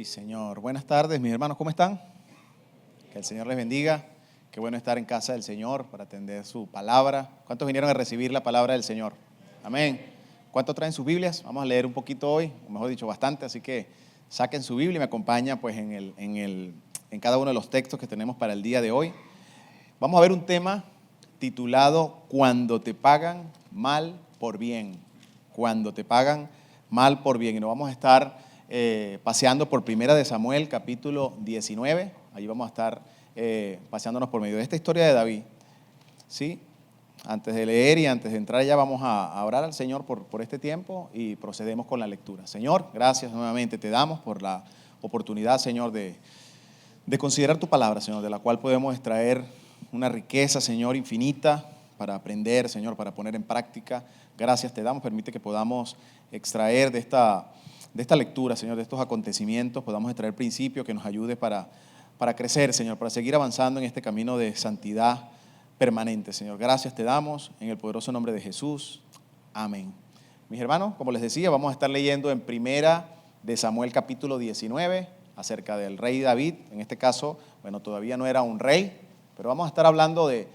Sí, Señor. Buenas tardes, mis hermanos, ¿cómo están? Que el Señor les bendiga. Qué bueno estar en casa del Señor para atender su palabra. ¿Cuántos vinieron a recibir la palabra del Señor? Amén. ¿Cuántos traen sus Biblias? Vamos a leer un poquito hoy, o mejor dicho, bastante, así que saquen su Biblia y me acompaña pues en cada uno de los textos que tenemos para el día de hoy. Vamos a ver un tema titulado Cuando te pagan mal por bien. Cuando te pagan mal por bien. Y nos vamos a estar paseando por Primera de Samuel, capítulo 19. Allí vamos a estar paseándonos por medio de esta historia de David. ¿Sí? Antes de leer y antes de entrar ya vamos a orar al Señor por este tiempo y procedemos con la lectura. Señor, gracias nuevamente te damos por la oportunidad, Señor, de considerar tu palabra, Señor, de la cual podemos extraer una riqueza, Señor, infinita para aprender, Señor, para poner en práctica. Gracias te damos, permite que podamos extraer de esta lectura, Señor, de estos acontecimientos, podamos extraer principios que nos ayude para crecer, Señor, para seguir avanzando en este camino de santidad permanente, Señor. Gracias te damos en el poderoso nombre de Jesús. Amén. Mis hermanos, como les decía, vamos a estar leyendo en Primera de Samuel capítulo 19 acerca del rey David. En este caso, bueno, todavía no era un rey, pero vamos a estar hablando de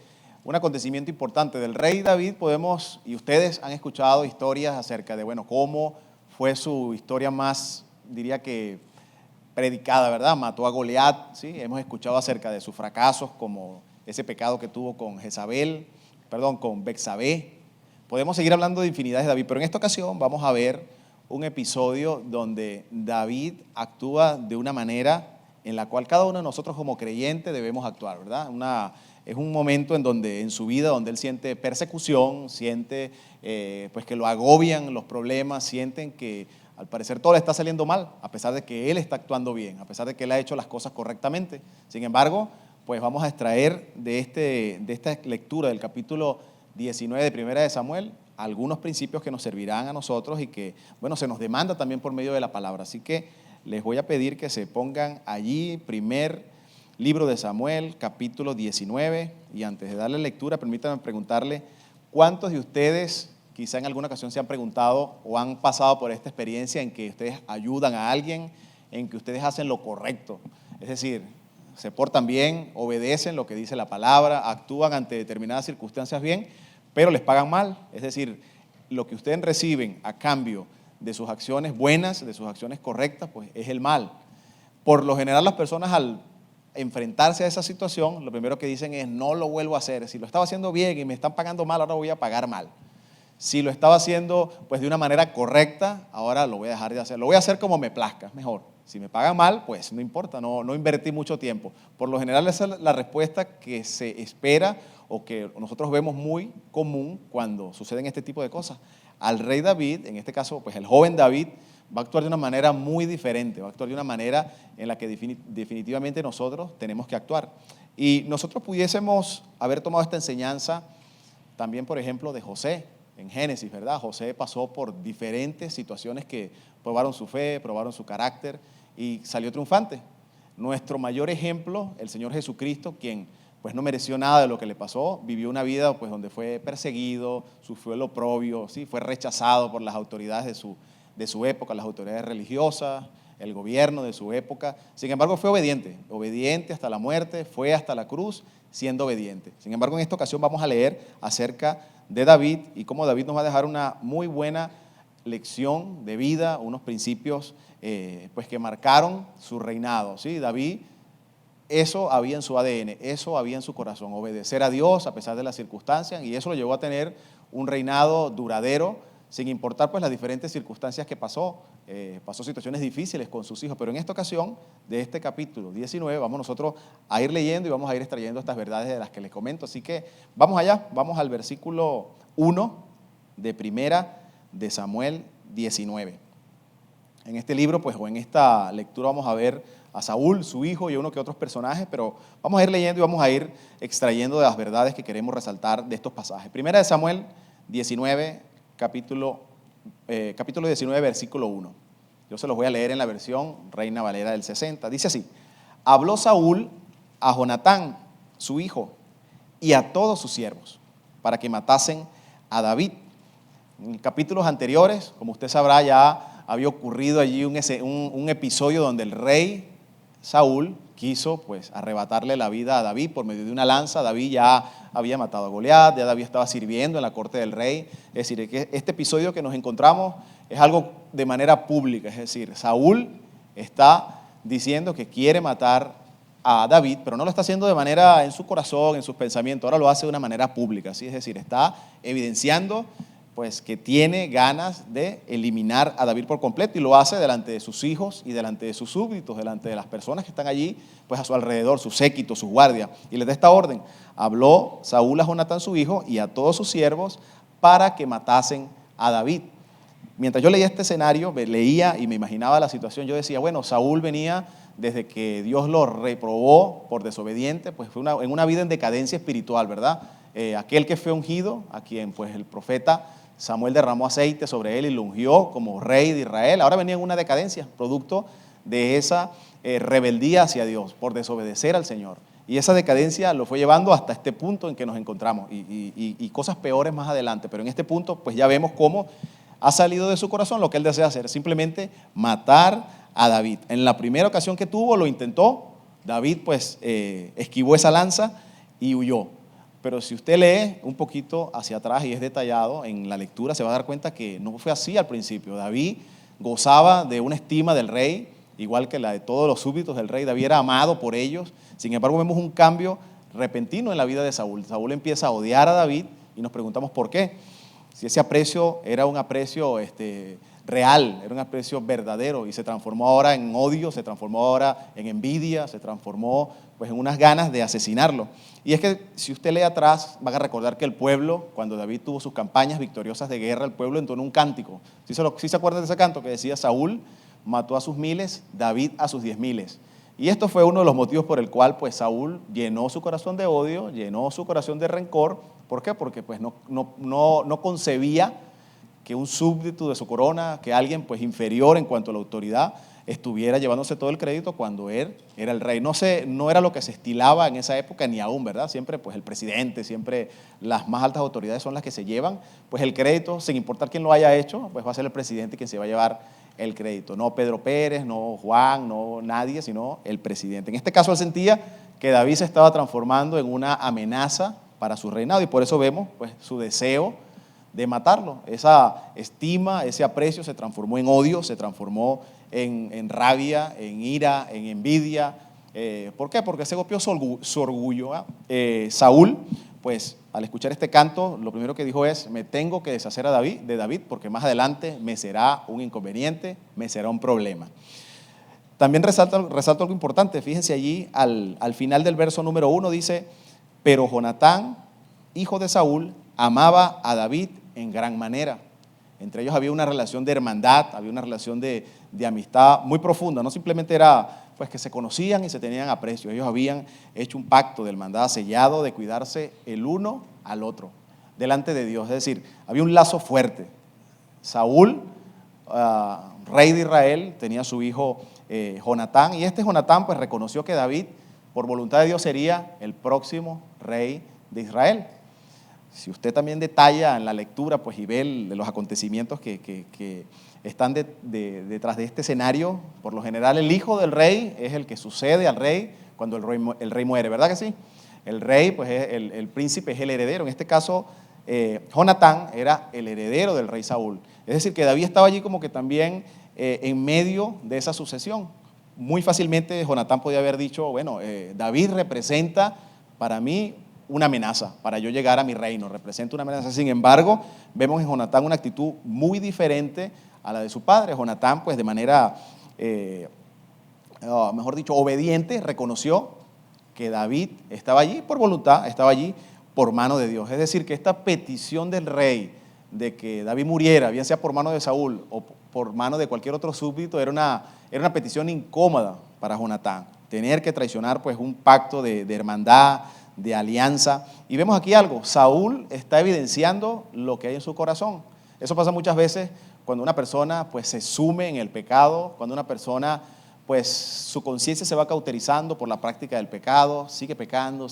un acontecimiento importante del rey David. Podemos, y ustedes han escuchado historias acerca de, bueno, cómo fue su historia más, diría que predicada, ¿verdad? Mató a Goliat, ¿sí? Hemos escuchado acerca de sus fracasos, como ese pecado que tuvo con con Betsabé. Podemos seguir hablando de infinidades de David, pero en esta ocasión vamos a ver un episodio donde David actúa de una manera en la cual cada uno de nosotros como creyentes debemos actuar, ¿verdad? Es un momento en su vida donde él siente persecución, siente pues que lo agobian los problemas, sienten que al parecer todo le está saliendo mal, a pesar de que él está actuando bien, a pesar de que él ha hecho las cosas correctamente. Sin embargo, pues vamos a extraer de esta lectura del capítulo 19 de Primera de Samuel algunos principios que nos servirán a nosotros y que, bueno, se nos demanda también por medio de la palabra. Así que les voy a pedir que se pongan allí, primer libro de Samuel, capítulo 19, y antes de darle lectura, permítanme preguntarle, ¿cuántos de ustedes quizá en alguna ocasión se han preguntado o han pasado por esta experiencia en que ustedes ayudan a alguien, en que ustedes hacen lo correcto? Es decir, se portan bien, obedecen lo que dice la palabra, actúan ante determinadas circunstancias bien, pero les pagan mal. Es decir, lo que ustedes reciben a cambio de sus acciones buenas, de sus acciones correctas, pues es el mal. Por lo general las personas al enfrentarse a esa situación, lo primero que dicen es no lo vuelvo a hacer. Si lo estaba haciendo bien y me están pagando mal, ahora voy a pagar mal. Si lo estaba haciendo pues de una manera correcta, ahora lo voy a dejar de hacer. Lo voy a hacer como me plazca, mejor. Si me pagan mal, pues no importa, no invertí mucho tiempo. Por lo general esa es la respuesta que se espera o que nosotros vemos muy común cuando suceden este tipo de cosas. Al rey David, en este caso pues el joven David, va a actuar de una manera muy diferente, va a actuar de una manera en la que definitivamente nosotros tenemos que actuar. Y nosotros pudiésemos haber tomado esta enseñanza también, por ejemplo, de José en Génesis, ¿verdad? José pasó por diferentes situaciones que probaron su fe, probaron su carácter y salió triunfante. Nuestro mayor ejemplo, el Señor Jesucristo, quien pues no mereció nada de lo que le pasó, vivió una vida pues donde fue perseguido, sufrió el oprobio, ¿sí? Fue rechazado por las autoridades de su época, las autoridades religiosas, el gobierno de su época. Sin embargo, fue obediente hasta la muerte, fue hasta la cruz siendo obediente. Sin embargo, en esta ocasión vamos a leer acerca de David y cómo David nos va a dejar una muy buena lección de vida, unos principios pues que marcaron su reinado, ¿sí? David, eso había en su ADN, eso había en su corazón, obedecer a Dios a pesar de las circunstancias, y eso lo llevó a tener un reinado duradero, sin importar pues las diferentes circunstancias que pasó. Pasó situaciones difíciles con sus hijos, pero en esta ocasión, de este capítulo 19, vamos nosotros a ir leyendo y vamos a ir extrayendo estas verdades de las que les comento. Así que vamos allá, vamos al versículo 1 de Primera de Samuel 19. En este libro, pues, o en esta lectura vamos a ver a Saúl, su hijo, y uno que otros personajes, pero vamos a ir leyendo y vamos a ir extrayendo de las verdades que queremos resaltar de estos pasajes. Primera de Samuel 19, capítulo 19, versículo 1. Yo se los voy a leer en la versión Reina Valera del 60. Dice así: habló Saúl a Jonatán, su hijo, y a todos sus siervos, para que matasen a David. En capítulos anteriores, como usted sabrá, ya había ocurrido allí un episodio donde el rey Saúl quiso pues arrebatarle la vida a David por medio de una lanza. David ya había matado a Goliat, ya David estaba sirviendo en la corte del rey. Es decir, que este episodio que nos encontramos es algo de manera pública, es decir, Saúl está diciendo que quiere matar a David, pero no lo está haciendo de manera en su corazón, en sus pensamientos, ahora lo hace de una manera pública, ¿sí? Es decir, está evidenciando pues que tiene ganas de eliminar a David por completo y lo hace delante de sus hijos y delante de sus súbditos, delante de las personas que están allí pues a su alrededor, sus séquitos, sus guardias, y les da esta orden: habló Saúl a Jonatán su hijo y a todos sus siervos para que matasen a David. Mientras yo leía este escenario, leía y me imaginaba la situación, yo decía, bueno, Saúl venía desde que Dios lo reprobó por desobediente, pues fue en una vida en decadencia espiritual, ¿verdad? Aquel que fue ungido, a quien pues el profeta Samuel derramó aceite sobre él y lo ungió como rey de Israel, ahora venía en una decadencia, producto de esa rebeldía hacia Dios, por desobedecer al Señor. Y esa decadencia lo fue llevando hasta este punto en que nos encontramos y cosas peores más adelante, pero en este punto pues ya vemos cómo ha salido de su corazón lo que él desea hacer, simplemente matar a David. En la primera ocasión que tuvo lo intentó, David pues esquivó esa lanza y huyó. Pero si usted lee un poquito hacia atrás y es detallado en la lectura, se va a dar cuenta que no fue así al principio. David gozaba de una estima del rey, igual que la de todos los súbditos del rey. David era amado por ellos. Sin embargo, vemos un cambio repentino en la vida de Saúl. Saúl empieza a odiar a David y nos preguntamos por qué. Si ese aprecio era un aprecio real, era un aprecio verdadero y se transformó ahora en odio, se transformó ahora en envidia, se transformó pues en unas ganas de asesinarlo. Y es que si usted lee atrás, van a recordar que el pueblo, cuando David tuvo sus campañas victoriosas de guerra, el pueblo entonó un cántico. ¿Sí se acuerdan de ese canto que decía: Saúl mató a sus miles, David a sus 10,000? Y esto fue uno de los motivos por el cual pues Saúl llenó su corazón de odio, llenó su corazón de rencor. ¿Por qué? Porque pues no concebía que un súbdito de su corona, que alguien pues inferior en cuanto a la autoridad, estuviera llevándose todo el crédito cuando él era el rey. No era lo que se estilaba en esa época, ni aún, ¿verdad? Siempre pues el presidente, siempre las más altas autoridades son las que se llevan pues el crédito, sin importar quién lo haya hecho, pues va a ser el presidente quien se va a llevar el crédito. No Pedro Pérez, no Juan, no nadie, sino el presidente. En este caso él sentía que David se estaba transformando en una amenaza para su reinado y por eso vemos pues su deseo de matarlo. Esa estima, ese aprecio se transformó en odio, se transformó en rabia, en ira, en envidia. ¿Por qué? Porque se golpeó su orgullo. Saúl, pues al escuchar este canto, lo primero que dijo es: me tengo que deshacer de David, porque más adelante me será un inconveniente, me será un problema. También resalto algo importante, fíjense allí al final del verso número 1 dice: pero Jonatán, hijo de Saúl, amaba a David en gran manera. Entre ellos había una relación de hermandad, había una relación de amistad muy profunda. No simplemente era pues que se conocían y se tenían aprecio. Ellos habían hecho un pacto de hermandad sellado de cuidarse el uno al otro delante de Dios. Es decir, había un lazo fuerte. Saúl, rey de Israel, tenía a su hijo Jonatán, y este Jonatán pues reconoció que David, por voluntad de Dios, sería el próximo rey de Israel. Si usted también detalla en la lectura pues, y ve los acontecimientos que están detrás de este escenario, por lo general el hijo del rey es el que sucede al rey cuando el rey muere, ¿verdad que sí? El rey, pues el príncipe es el heredero. En este caso, Jonatán era el heredero del rey Saúl. Es decir, que David estaba allí como que también en medio de esa sucesión. Muy fácilmente Jonatán podía haber dicho, bueno, David representa para mí una amenaza para yo llegar a mi reino, representa una amenaza. Sin embargo, vemos en Jonatán una actitud muy diferente a la de su padre. Jonatán, pues de manera, mejor dicho, obediente, reconoció que David estaba allí por voluntad, estaba allí por mano de Dios. Es decir, que esta petición del rey de que David muriera, bien sea por mano de Saúl o por mano de cualquier otro súbdito, era una petición incómoda para Jonatán. Tener que traicionar pues un pacto de hermandad, de alianza. Y vemos aquí algo: Saúl está evidenciando lo que hay en su corazón. Eso pasa muchas veces cuando una persona pues se sume en el pecado, cuando una persona pues su conciencia se va cauterizando por la práctica del pecado, sigue pecando,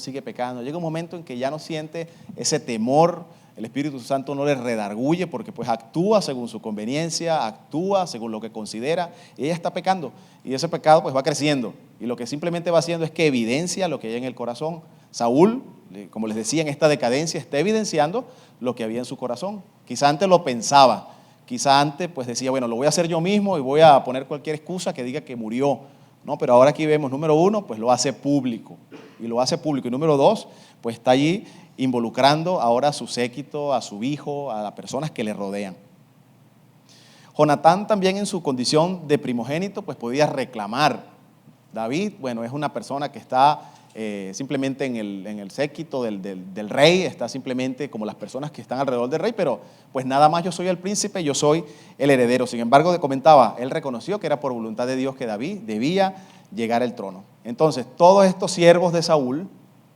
llega un momento en que ya no siente ese temor el Espíritu Santo no le redarguye porque pues actúa según su conveniencia, actúa según lo que considera, y ella está pecando, y ese pecado pues va creciendo, y lo que simplemente va haciendo es que evidencia lo que hay en el corazón. Saúl, como les decía, en esta decadencia está evidenciando lo que había en su corazón. Quizá antes lo pensaba, quizá antes pues decía, bueno, lo voy a hacer yo mismo y voy a poner cualquier excusa que diga que murió, ¿no? Pero ahora aquí vemos, número uno, pues lo hace público, y lo hace público, y número dos, pues está allí involucrando ahora a su séquito, a su hijo, a las personas que le rodean. Jonatán también, en su condición de primogénito, pues podía reclamar. David, bueno, es una persona que está simplemente en el séquito del rey, está simplemente como las personas que están alrededor del rey, pero pues nada más yo soy el príncipe, yo soy el heredero. Sin embargo, comentaba, él reconoció que era por voluntad de Dios que David debía llegar al trono. Entonces, todos estos siervos de Saúl,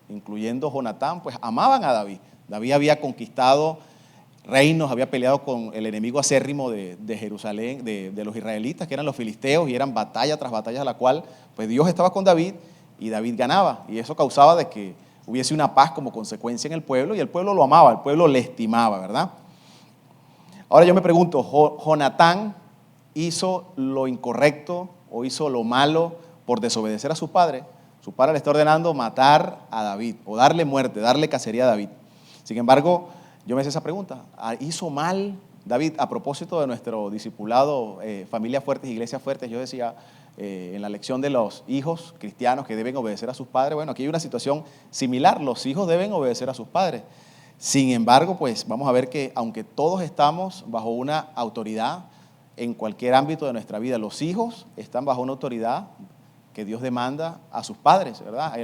incluyendo Jonatán, pues amaban a David. David había conquistado reinos, había peleado con el enemigo acérrimo de Jerusalén, de los israelitas, que eran los filisteos, y eran batalla tras batalla, a la cual pues Dios estaba con David y David ganaba, y eso causaba de que hubiese una paz como consecuencia en el pueblo, y el pueblo lo amaba, el pueblo le estimaba, ¿verdad? Ahora yo me pregunto, ¿Jonatán hizo lo incorrecto o hizo lo malo por desobedecer a su padre? Su padre le está ordenando matar a David o darle muerte, darle cacería a David. Sin embargo, yo me hice esa pregunta, ¿hizo mal David? A propósito de nuestro discipulado, Familias Fuertes, Iglesias Fuertes, yo decía en la lección de los hijos cristianos que deben obedecer a sus padres, bueno, aquí hay una situación similar, los hijos deben obedecer a sus padres. Sin embargo, pues vamos a ver que aunque todos estamos bajo una autoridad en cualquier ámbito de nuestra vida, los hijos están bajo una autoridad que Dios demanda a sus padres, ¿verdad?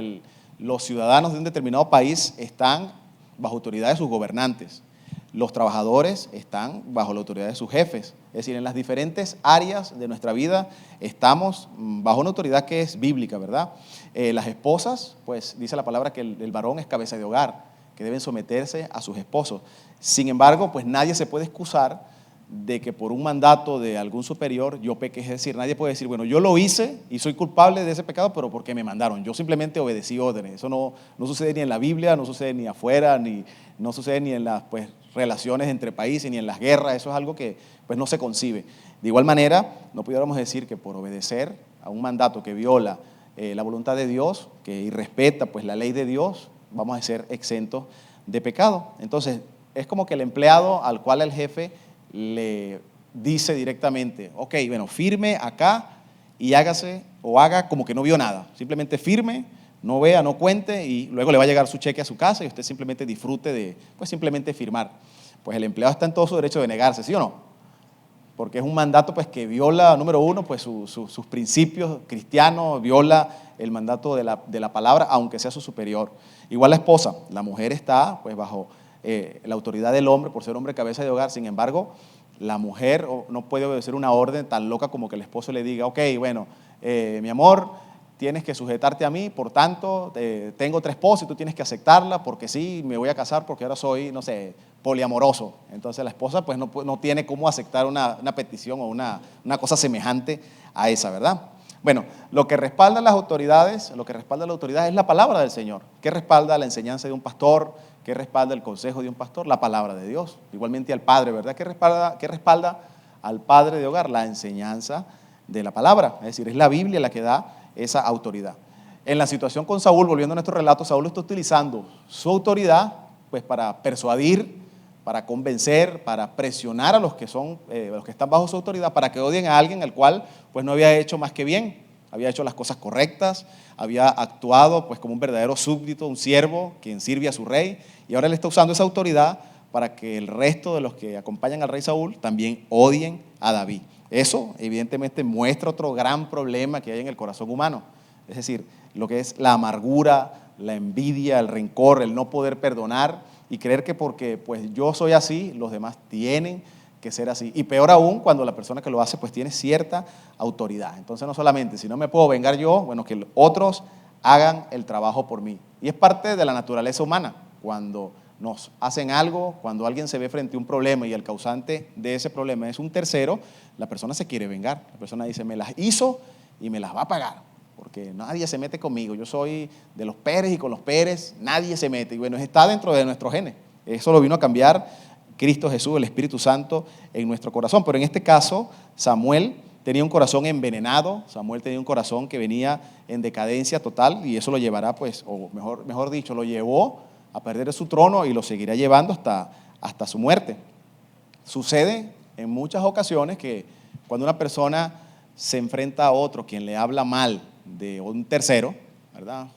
Los ciudadanos de un determinado país están bajo autoridad de sus gobernantes. Los trabajadores están bajo la autoridad de sus jefes. Es decir, en las diferentes áreas de nuestra vida estamos bajo una autoridad que es bíblica, ¿verdad? Las esposas, pues dice la palabra que el varón es cabeza de hogar, que deben someterse a sus esposos. Sin embargo, pues nadie se puede excusar de que por un mandato de algún superior yo peque. Es decir, nadie puede decir, bueno, yo lo hice y soy culpable de ese pecado, pero porque me mandaron. Yo simplemente obedecí órdenes. Eso no sucede ni en la Biblia, no sucede ni afuera, no sucede ni en las pues, relaciones entre países, ni en las guerras. Eso es algo que pues, no se concibe. De igual manera, no pudiéramos decir que por obedecer a un mandato que viola la voluntad de Dios, que irrespeta pues, la ley de Dios, vamos a ser exentos de pecado. Entonces, es como que el empleado al cual el jefe le dice directamente, ok, bueno, firme acá y hágase o haga como que no vio nada. Simplemente firme, no vea, no cuente, y luego le va a llegar su cheque a su casa y usted simplemente disfrute de, pues simplemente firmar. Pues el empleado está en todo su derecho de negarse, ¿sí o no? Porque es un mandato pues que viola, número uno, pues sus principios cristianos, viola el mandato de la palabra, aunque sea su superior. Igual la esposa, la mujer está pues bajo la autoridad del hombre por ser hombre cabeza de hogar. Sin embargo, la mujer no puede obedecer una orden tan loca como que el esposo le diga, ok, bueno, mi amor, tienes que sujetarte a mí, por tanto, tengo 3 esposas y tú tienes que aceptarla porque sí, me voy a casar porque ahora soy, no sé, poliamoroso. Entonces la esposa pues no tiene cómo aceptar una petición o una cosa semejante a esa, ¿verdad? Bueno, lo que respalda las autoridades, es la palabra del Señor. ¿Qué respalda la enseñanza de un pastor? ¿Qué respalda el consejo de un pastor? La palabra de Dios. Igualmente al padre, ¿verdad? ¿Qué respalda al padre de hogar? La enseñanza de la palabra. Es decir, es la Biblia la que da esa autoridad. En la situación con Saúl, volviendo a nuestro relato, Saúl está utilizando su autoridad pues para persuadir, para convencer, para presionar a los que están bajo su autoridad, para que odien a alguien el cual pues no había hecho más que bien, había hecho las cosas correctas, había actuado pues como un verdadero súbdito, un siervo quien sirve a su rey, y ahora él está usando esa autoridad para que el resto de los que acompañan al rey Saúl también odien a David. Eso evidentemente muestra otro gran problema que hay en el corazón humano, es decir, lo que es la amargura, la envidia, el rencor, el no poder perdonar y creer que porque pues yo soy así, los demás tienen que ser así. Y peor aún cuando la persona que lo hace pues tiene cierta autoridad. Entonces no solamente, si no me puedo vengar yo, bueno, que otros hagan el trabajo por mí. Y es parte de la naturaleza humana. Cuando nos hacen algo, cuando alguien se ve frente a un problema y el causante de ese problema es un tercero, la persona se quiere vengar. La persona dice, me las hizo y me las va a pagar, porque nadie se mete conmigo. Yo soy de los Pérez y con los Pérez nadie se mete. Y bueno, está dentro de nuestros genes. Eso lo vino a cambiar Cristo Jesús, el Espíritu Santo, en nuestro corazón. Pero en este caso, Samuel tenía un corazón envenenado, Samuel tenía un corazón que venía en decadencia total y eso lo llevará, pues, o mejor dicho, lo llevó a perder su trono y lo seguirá llevando hasta su muerte. Sucede en muchas ocasiones que cuando una persona se enfrenta a otro, quien le habla mal de un tercero, ¿verdad?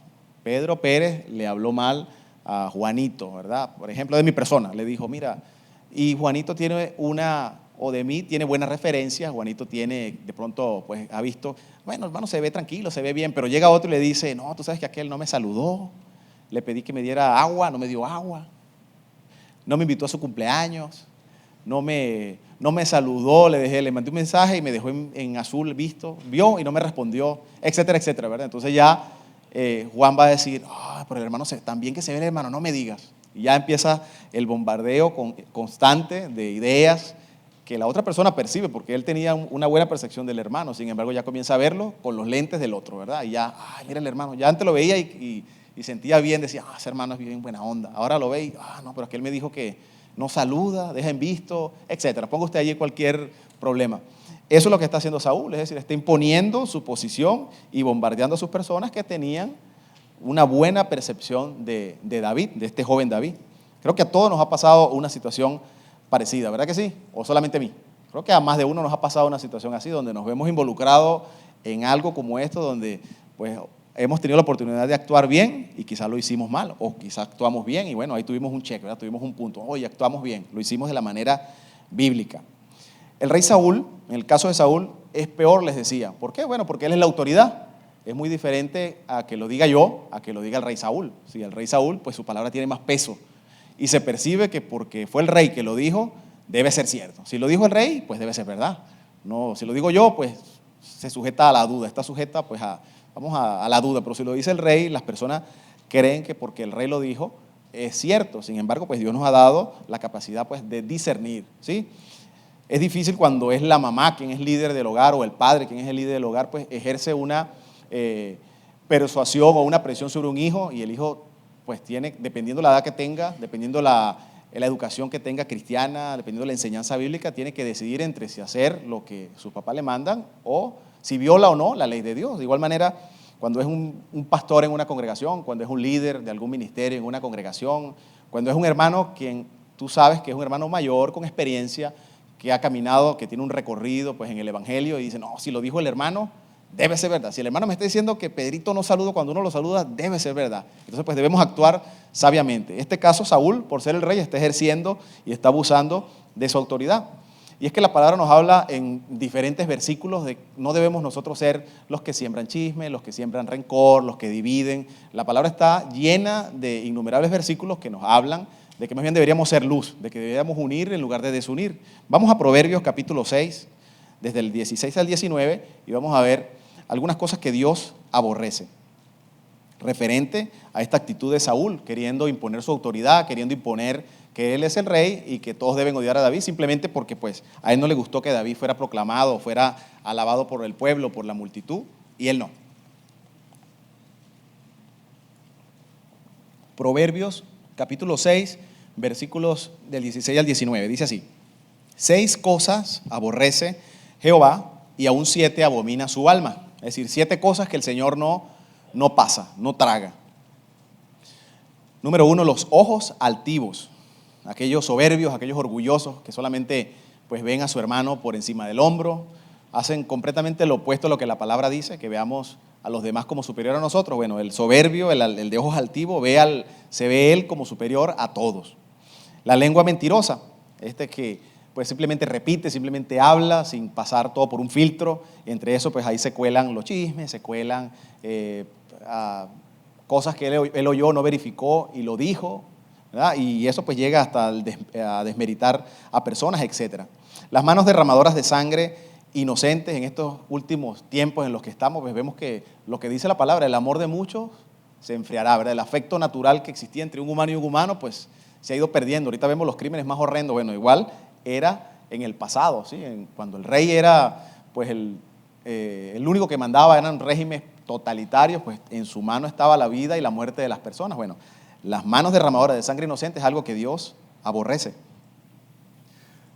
Pedro Pérez le habló mal a Juanito, ¿verdad? Por ejemplo, de mi persona, le dijo, mira, y Juanito tiene de mí tiene buenas referencias, Juanito tiene, de pronto, pues ha visto, bueno, hermano, se ve tranquilo, se ve bien, pero llega otro y le dice, no, tú sabes que aquel no me saludó, le pedí que me diera agua, no me dio agua, no me invitó a su cumpleaños, no me saludó, le mandé un mensaje y me dejó en azul vio y no me respondió, etcétera, etcétera, ¿verdad? Entonces ya Juan va a decir, pero el hermano, tan bien que se ve el hermano, no me digas. Y ya empieza el bombardeo constante de ideas que la otra persona percibe, porque él tenía una buena percepción del hermano, sin embargo ya comienza a verlo con los lentes del otro, ¿verdad? Y ya, mira el hermano, ya antes lo veía y sentía bien, decía, ese hermano es bien buena onda. Ahora lo ve y, no, pero es que él me dijo que no saluda, deja en visto, etcétera. Ponga usted allí cualquier problema. Eso es lo que está haciendo Saúl, es decir, está imponiendo su posición y bombardeando a sus personas que tenían una buena percepción de David, de este joven David. Creo que a todos nos ha pasado una situación parecida, ¿verdad que sí? ¿O solamente a mí? Creo que a más de uno nos ha pasado una situación así, donde nos vemos involucrados en algo como esto, donde pues hemos tenido la oportunidad de actuar bien y quizás lo hicimos mal, o quizás actuamos bien y bueno, ahí tuvimos un cheque, ¿verdad? Tuvimos un punto, oye, actuamos bien, lo hicimos de la manera bíblica. El rey Saúl, en el caso de Saúl, es peor, les decía. ¿Por qué? Bueno, porque él es la autoridad. Es muy diferente a que lo diga yo, a que lo diga el rey Saúl. Si el rey Saúl, pues su palabra tiene más peso y se percibe que porque fue el rey que lo dijo, debe ser cierto. Si lo dijo el rey, pues debe ser verdad. No, si lo digo yo, pues se sujeta a la duda, está sujeta pues a la duda, pero si lo dice el rey, las personas creen que porque el rey lo dijo, es cierto. Sin embargo, pues Dios nos ha dado la capacidad pues de discernir, ¿sí? Es difícil cuando es la mamá quien es líder del hogar o el padre quien es el líder del hogar, pues ejerce una persuasión o una presión sobre un hijo y el hijo pues tiene, dependiendo la edad que tenga, dependiendo la educación que tenga cristiana, dependiendo de la enseñanza bíblica, tiene que decidir entre si hacer lo que sus papás le mandan o si viola o no la ley de Dios. De igual manera, cuando es un pastor en una congregación, cuando es un líder de algún ministerio en una congregación, cuando es un hermano quien tú sabes que es un hermano mayor con experiencia, que ha caminado, que tiene un recorrido pues en el evangelio y dice, no, si lo dijo el hermano, debe ser verdad. Si el hermano me está diciendo que Pedrito no saluda cuando uno lo saluda, debe ser verdad. Entonces pues debemos actuar sabiamente. En este caso Saúl, por ser el rey, está ejerciendo y está abusando de su autoridad. Y es que la palabra nos habla en diferentes versículos de no debemos nosotros ser los que siembran chisme, los que siembran rencor, los que dividen. La palabra está llena de innumerables versículos que nos hablan de que más bien deberíamos ser luz, de que deberíamos unir en lugar de desunir. Vamos a Proverbios capítulo 6, desde el 16 al 19, y vamos a ver algunas cosas que Dios aborrece, referente a esta actitud de Saúl, queriendo imponer su autoridad, queriendo imponer que él es el rey y que todos deben odiar a David, simplemente porque pues, a él no le gustó que David fuera proclamado, fuera alabado por el pueblo, por la multitud, y él no. Proverbios capítulo 6, versículos del 16 al 19, dice así: 6 cosas aborrece Jehová y aún 7 abomina su alma. Es decir, 7 cosas que el Señor no pasa, no traga. Número 1, los ojos altivos, aquellos soberbios, aquellos orgullosos que solamente pues ven a su hermano por encima del hombro, hacen completamente lo opuesto a lo que la palabra dice, que veamos a los demás como superior a nosotros. Bueno, el soberbio, el de ojos altivos, se ve él como superior a todos. La lengua mentirosa, que pues simplemente repite, simplemente habla sin pasar todo por un filtro. Entre eso pues ahí se cuelan los chismes, se cuelan cosas que él oyó, no verificó y lo dijo, ¿verdad? Y eso pues llega hasta a desmeritar a personas, etc. Las manos derramadoras de sangre inocentes en estos últimos tiempos en los que estamos, pues vemos que lo que dice la palabra, el amor de muchos se enfriará, ¿verdad? El afecto natural que existía entre un humano y un humano, pues se ha ido perdiendo. Ahorita vemos los crímenes más horrendos. Bueno, igual era en el pasado, ¿sí? Cuando el rey era pues el único que mandaba, eran regímenes totalitarios, pues en su mano estaba la vida y la muerte de las personas. Bueno, las manos derramadoras de sangre inocente es algo que Dios aborrece.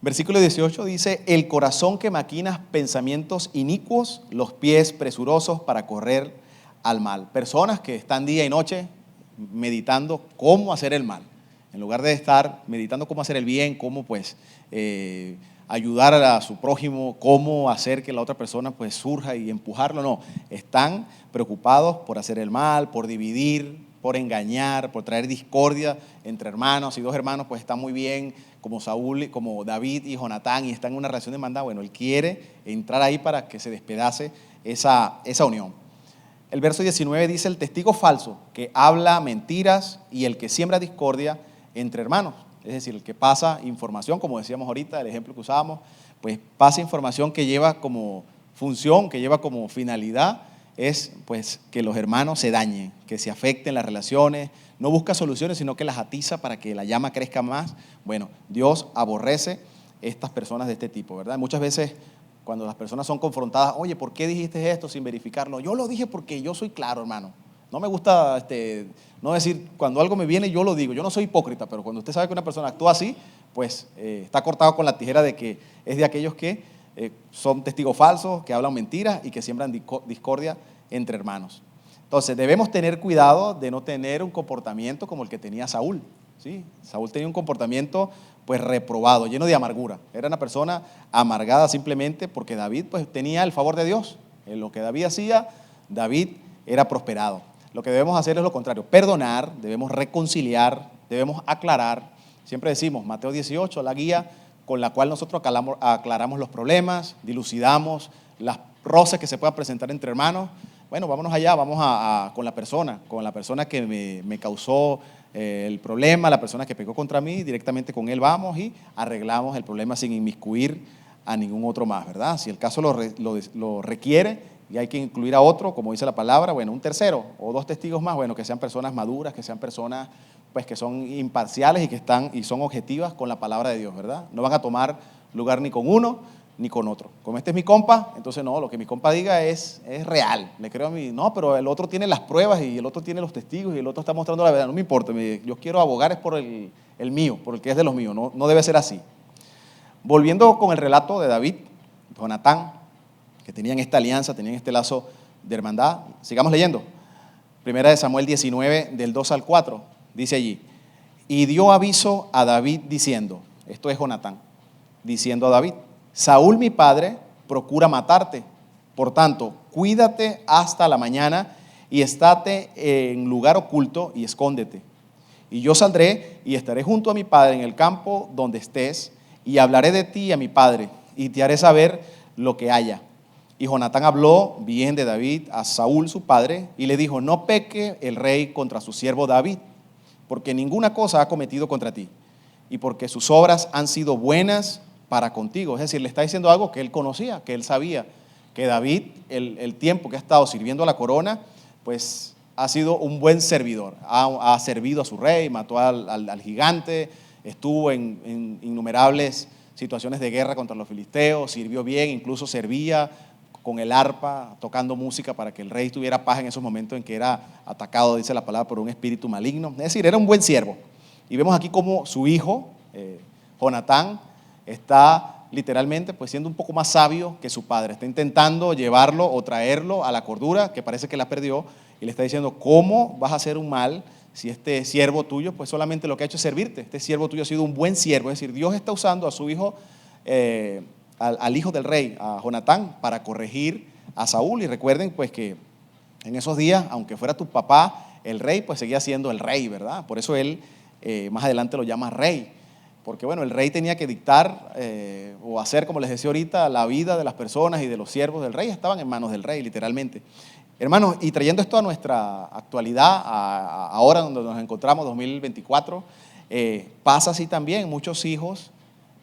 Versículo 18 dice, el corazón que maquina pensamientos inicuos, los pies presurosos para correr al mal. Personas que están día y noche meditando cómo hacer el mal. En lugar de estar meditando cómo hacer el bien, cómo pues ayudar a su prójimo, cómo hacer que la otra persona pues surja y empujarlo, no. Están preocupados por hacer el mal, por dividir, por engañar, por traer discordia entre hermanos. Y dos hermanos pues están muy bien, como Saúl, como David y Jonatán, y están en una relación de hermandad. Bueno, él quiere entrar ahí para que se despedace esa unión. El verso 19 dice, el testigo falso que habla mentiras y el que siembra discordia entre hermanos. Es decir, el que pasa información, como decíamos ahorita, el ejemplo que usábamos, pues pasa información que lleva como función, que lleva como finalidad, es pues que los hermanos se dañen, que se afecten las relaciones, no busca soluciones, sino que las atiza para que la llama crezca más. Bueno, Dios aborrece estas personas de este tipo, ¿verdad? Muchas veces cuando las personas son confrontadas, oye, ¿por qué dijiste esto sin verificarlo? Yo lo dije porque yo soy claro, hermano. No me gusta no decir, cuando algo me viene yo lo digo, yo no soy hipócrita, pero cuando usted sabe que una persona actúa así, pues está cortado con la tijera de que es de aquellos que son testigos falsos, que hablan mentiras y que siembran discordia entre hermanos. Entonces debemos tener cuidado de no tener un comportamiento como el que tenía Saúl, ¿sí? Saúl tenía un comportamiento pues reprobado, lleno de amargura. Era una persona amargada simplemente porque David pues tenía el favor de Dios. En lo que David hacía, David era prosperado. Lo que debemos hacer es lo contrario, perdonar, debemos reconciliar, debemos aclarar. Siempre decimos, Mateo 18, la guía con la cual nosotros aclaramos los problemas, dilucidamos las roces que se puedan presentar entre hermanos. Bueno, vámonos allá, vamos con la persona que me causó el problema, la persona que pecó contra mí, directamente con él vamos y arreglamos el problema sin inmiscuir a ningún otro más, ¿verdad? Si el caso lo requiere y hay que incluir a otro, como dice la palabra, bueno, un tercero o dos testigos más, bueno, que sean personas maduras, que sean personas pues que son imparciales y son objetivas con la palabra de Dios, ¿verdad? No van a tomar lugar ni con uno ni con otro. Como este es mi compa, entonces no, lo que mi compa diga es real. Le creo a mí, no, pero el otro tiene las pruebas y el otro tiene los testigos y el otro está mostrando la verdad. No me importa, yo quiero abogar es por el mío, por el que es de los míos, no debe ser así. Volviendo con el relato de David, Jonatán, que tenían esta alianza, tenían este lazo de hermandad, sigamos leyendo. Primera de Samuel 19, del 2 al 4, dice allí, y dio aviso a David diciendo, esto es Jonatán, diciendo a David, Saúl mi padre procura matarte, por tanto, cuídate hasta la mañana y estate en lugar oculto y escóndete. Y yo saldré y estaré junto a mi padre en el campo donde estés y hablaré de ti a mi padre y te haré saber lo que haya. Y Jonatán habló bien de David a Saúl su padre y le dijo, no peque el rey contra su siervo David, porque ninguna cosa ha cometido contra ti y porque sus obras han sido buenas para contigo. Es decir, le está diciendo algo que él conocía, que él sabía, que David, el tiempo que ha estado sirviendo a la corona, pues ha sido un buen servidor, ha servido a su rey, mató al gigante, estuvo en innumerables situaciones de guerra contra los filisteos, sirvió bien, incluso servía con el arpa, tocando música para que el rey tuviera paz en esos momentos en que era atacado, dice la palabra, por un espíritu maligno. Es decir, era un buen siervo. Y vemos aquí como su hijo, Jonatán, está literalmente pues siendo un poco más sabio que su padre. Está intentando llevarlo o traerlo a la cordura, que parece que la perdió, y le está diciendo, ¿cómo vas a hacer un mal si este siervo tuyo pues solamente lo que ha hecho es servirte? Este siervo tuyo ha sido un buen siervo. Es decir, Dios está usando a su hijo, al hijo del rey, a Jonatán, para corregir a Saúl. Y recuerden pues que en esos días, aunque fuera tu papá el rey, pues seguía siendo el rey, ¿verdad? Por eso él más adelante lo llama rey. Porque bueno, el rey tenía que dictar o hacer, como les decía ahorita, la vida de las personas y de los siervos del rey estaban en manos del rey, literalmente. Hermanos, y trayendo esto a nuestra actualidad, ahora donde nos encontramos, 2024, pasa así también. Muchos hijos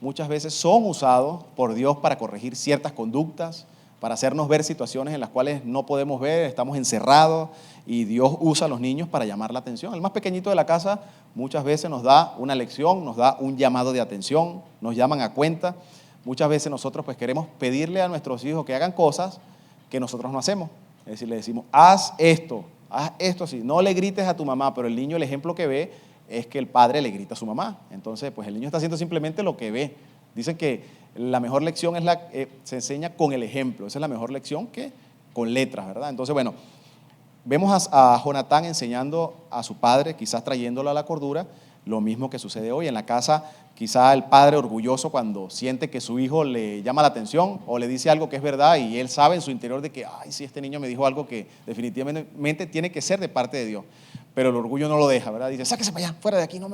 muchas veces son usados por Dios para corregir ciertas conductas, para hacernos ver situaciones en las cuales no podemos ver, estamos encerrados y Dios usa a los niños para llamar la atención. El más pequeñito de la casa muchas veces nos da una lección, nos da un llamado de atención, nos llaman a cuenta. Muchas veces nosotros pues queremos pedirle a nuestros hijos que hagan cosas que nosotros no hacemos. Es decir, le decimos, haz esto, haz esto así, no le grites a tu mamá, pero el niño, el ejemplo que ve es que el padre le grita a su mamá. Entonces, pues el niño está haciendo simplemente lo que ve. Dicen que la mejor lección es se enseña con el ejemplo. Esa es la mejor lección que con letras, ¿verdad? Entonces, bueno, vemos a Jonatán enseñando a su padre, quizás trayéndolo a la cordura, lo mismo que sucede hoy en la casa. Quizá el padre orgulloso cuando siente que su hijo le llama la atención o le dice algo que es verdad y él sabe en su interior de que, ay, sí, este niño me dijo algo que definitivamente tiene que ser de parte de Dios. Pero el orgullo no lo deja, ¿verdad? Dice, sáquese para allá, fuera de aquí, no,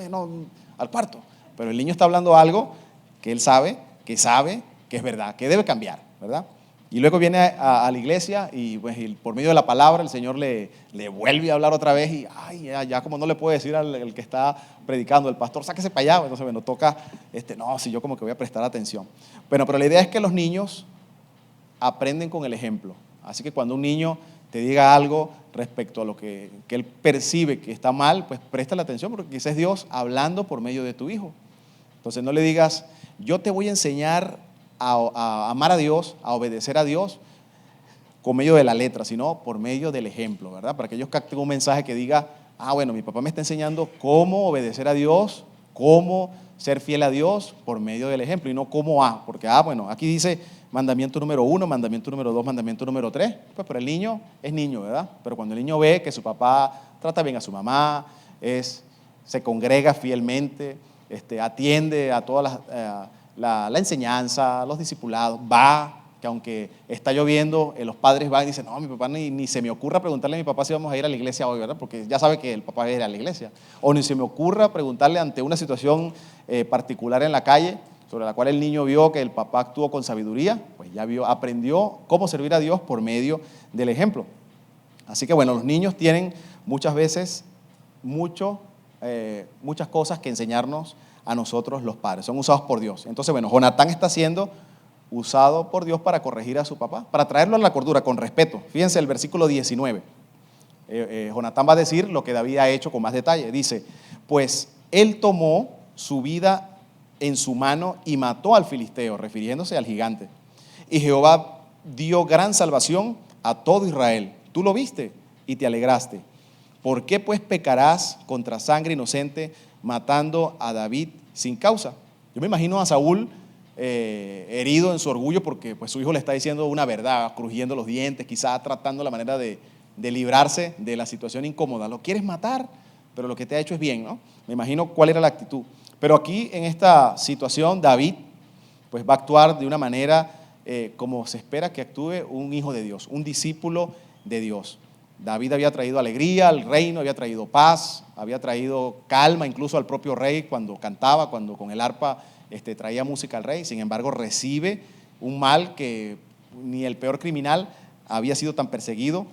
al cuarto. Pero el niño está hablando algo que él sabe que es verdad, que debe cambiar, ¿verdad? Y luego viene a la iglesia y, pues, por medio de la palabra el Señor le vuelve a hablar otra vez y ya como no le puede decir al que está predicando, el pastor, sáquese para allá. Entonces, bueno, toca, no, si yo como que voy a prestar atención. Bueno, pero la idea es que los niños aprenden con el ejemplo. Así que cuando un niño te diga algo respecto a lo que él percibe que está mal, pues préstale atención porque quizás es Dios hablando por medio de tu hijo. Entonces no le digas, yo te voy a enseñar a amar a Dios, a obedecer a Dios con medio de la letra, sino por medio del ejemplo, ¿verdad? Para que ellos capten un mensaje que diga, bueno, mi papá me está enseñando cómo obedecer a Dios, cómo ser fiel a Dios por medio del ejemplo y no cómo porque bueno, aquí dice mandamiento número 1, mandamiento número 2, mandamiento número 3, pues pero el niño es niño, ¿verdad? Pero cuando el niño ve que su papá trata bien a su mamá, se congrega fielmente, atiende a todas la enseñanza, los discipulados, que aunque está lloviendo, los padres van y dicen, no, mi papá ni se me ocurra preguntarle a mi papá si vamos a ir a la iglesia hoy, ¿verdad? Porque ya sabe que el papá va a ir a la iglesia. O ni se me ocurra preguntarle ante una situación particular en la calle, sobre la cual el niño vio que el papá actuó con sabiduría, pues ya aprendió cómo servir a Dios por medio del ejemplo. Así que bueno, los niños tienen muchas veces muchas cosas que enseñarnos a nosotros los padres, son usados por Dios. Entonces, bueno, Jonatán está siendo usado por Dios para corregir a su papá, para traerlo a la cordura con respeto. Fíjense el versículo 19. Jonatán va a decir lo que David ha hecho con más detalle. Dice, pues él tomó su vida en su mano y mató al filisteo, refiriéndose al gigante. Y Jehová dio gran salvación a todo Israel. Tú lo viste y te alegraste. ¿Por qué pues pecarás contra sangre inocente matando a David sin causa? Yo me imagino a Saúl herido en su orgullo porque pues, su hijo le está diciendo una verdad, crujiendo los dientes, quizás tratando la manera de librarse de la situación incómoda. Lo quieres matar, pero lo que te ha hecho es bien, ¿no? Me imagino cuál era la actitud. Pero aquí en esta situación David pues, va a actuar de una manera como se espera que actúe un hijo de Dios, un discípulo de Dios. David había traído alegría al reino, había traído paz, había traído calma incluso al propio rey cuando cantaba, cuando con el arpa traía música al rey. Sin embargo, recibe un mal que ni el peor criminal había sido tan perseguido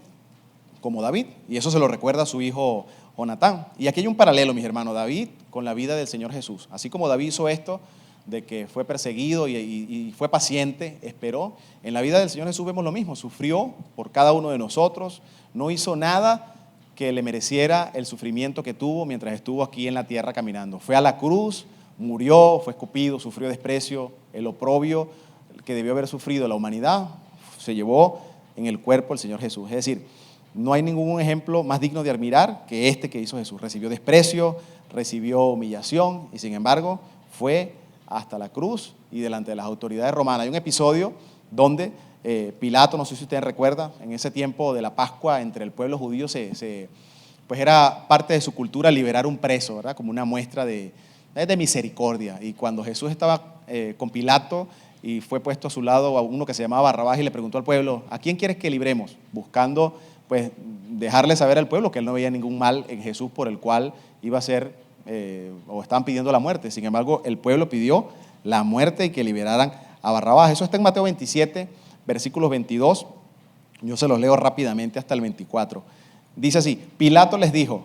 como David. Y eso se lo recuerda a su hijo Jonatán. Y aquí hay un paralelo, mis hermanos, David con la vida del Señor Jesús. Así como David hizo esto, de que fue perseguido y fue paciente, esperó. En la vida del Señor Jesús vemos lo mismo, sufrió por cada uno de nosotros, no hizo nada que le mereciera el sufrimiento que tuvo mientras estuvo aquí en la tierra caminando. Fue a la cruz, murió, fue escupido, sufrió desprecio, el oprobio que debió haber sufrido la humanidad, se llevó en el cuerpo el Señor Jesús. Es decir, no hay ningún ejemplo más digno de admirar que este que hizo Jesús. Recibió desprecio, recibió humillación y sin embargo fue hasta la cruz y delante de las autoridades romanas. Hay un episodio donde Pilato, no sé si ustedes recuerdan, en ese tiempo de la Pascua entre el pueblo judío, pues era parte de su cultura liberar un preso, ¿verdad? Como una muestra de misericordia. Y cuando Jesús estaba con Pilato y fue puesto a su lado a uno que se llamaba Barrabás y le preguntó al pueblo, ¿a quién quieres que libremos? Buscando pues dejarle saber al pueblo que él no veía ningún mal en Jesús por el cual iba a ser o estaban pidiendo la muerte. Sin embargo, el pueblo pidió la muerte y que liberaran a Barrabás. Eso está en Mateo 27, versículos 22. Yo se los leo rápidamente hasta el 24. Dice así, Pilato les dijo,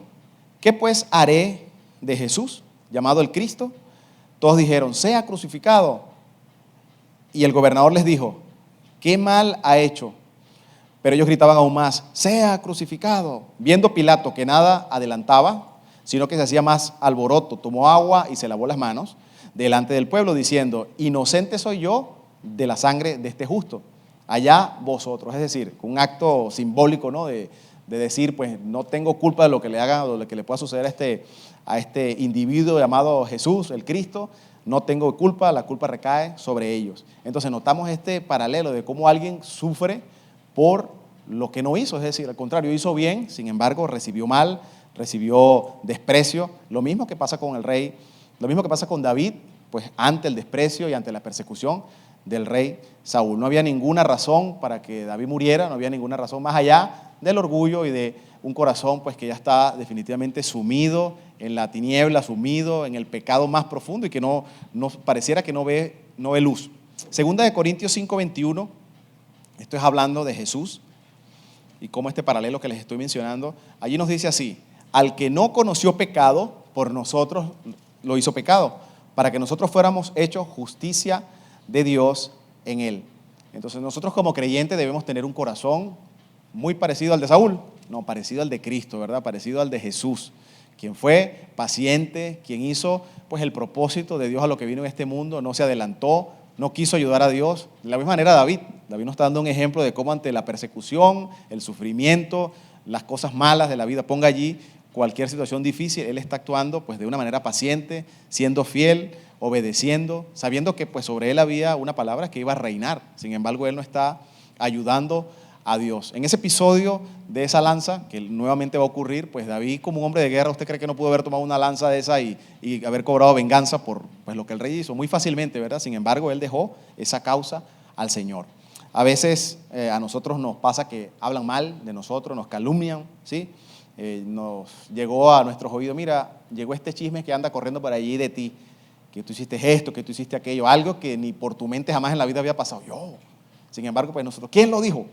¿qué pues haré de Jesús, llamado el Cristo? Todos dijeron, sea crucificado. Y el gobernador les dijo, ¿qué mal ha hecho? Pero ellos gritaban aún más, sea crucificado. Viendo Pilato que nada adelantaba, sino que se hacía más alboroto, tomó agua y se lavó las manos delante del pueblo, diciendo, inocente soy yo de la sangre de este justo, allá vosotros. Es decir, un acto simbólico, ¿no? de de decir, pues no tengo culpa de lo que le haga o de lo que le pueda suceder a este individuo llamado Jesús, el Cristo. No tengo culpa, la culpa recae sobre ellos. Entonces notamos este paralelo de cómo alguien sufre por lo que no hizo, es decir, al contrario, hizo bien, sin embargo recibió mal, recibió desprecio. Lo mismo que pasa con el rey, lo mismo que pasa con David, pues ante el desprecio y ante la persecución del rey Saúl. No había ninguna razón para que David muriera, no había ninguna razón más allá del orgullo y de un corazón pues que ya está definitivamente sumido en la tiniebla, sumido en el pecado más profundo y que no pareciera que no ve luz. Segunda de Corintios 5:21, esto es hablando de Jesús y cómo este paralelo que les estoy mencionando, allí nos dice así: al que no conoció pecado, por nosotros lo hizo pecado, para que nosotros fuéramos hechos justicia de Dios en él. Entonces nosotros como creyentes debemos tener un corazón muy parecido al de Saúl, no, parecido al de Cristo, ¿verdad? Parecido al de Jesús, quien fue paciente, quien hizo pues el propósito de Dios a lo que vino en este mundo, no se adelantó, no quiso ayudar a Dios. De la misma manera David nos está dando un ejemplo de cómo ante la persecución, el sufrimiento, las cosas malas de la vida, ponga allí cualquier situación difícil, él está actuando pues de una manera paciente, siendo fiel, obedeciendo, sabiendo que pues sobre él había una palabra que iba a reinar. Sin embargo, él no está ayudando a Dios. En ese episodio de esa lanza, que nuevamente va a ocurrir, pues David, como un hombre de guerra, ¿usted cree que no pudo haber tomado una lanza de esa y haber cobrado venganza por pues, lo que el rey hizo? Muy fácilmente, ¿verdad? Sin embargo, él dejó esa causa al Señor. A veces a nosotros nos pasa que hablan mal de nosotros, nos calumnian, ¿sí? Nos llegó a nuestros oídos, mira, llegó este chisme que anda corriendo por allí de ti, que tú hiciste esto, que tú hiciste aquello, algo que ni por tu mente jamás en la vida había pasado. Yo, sin embargo, pues nosotros, ¿quién lo dijo?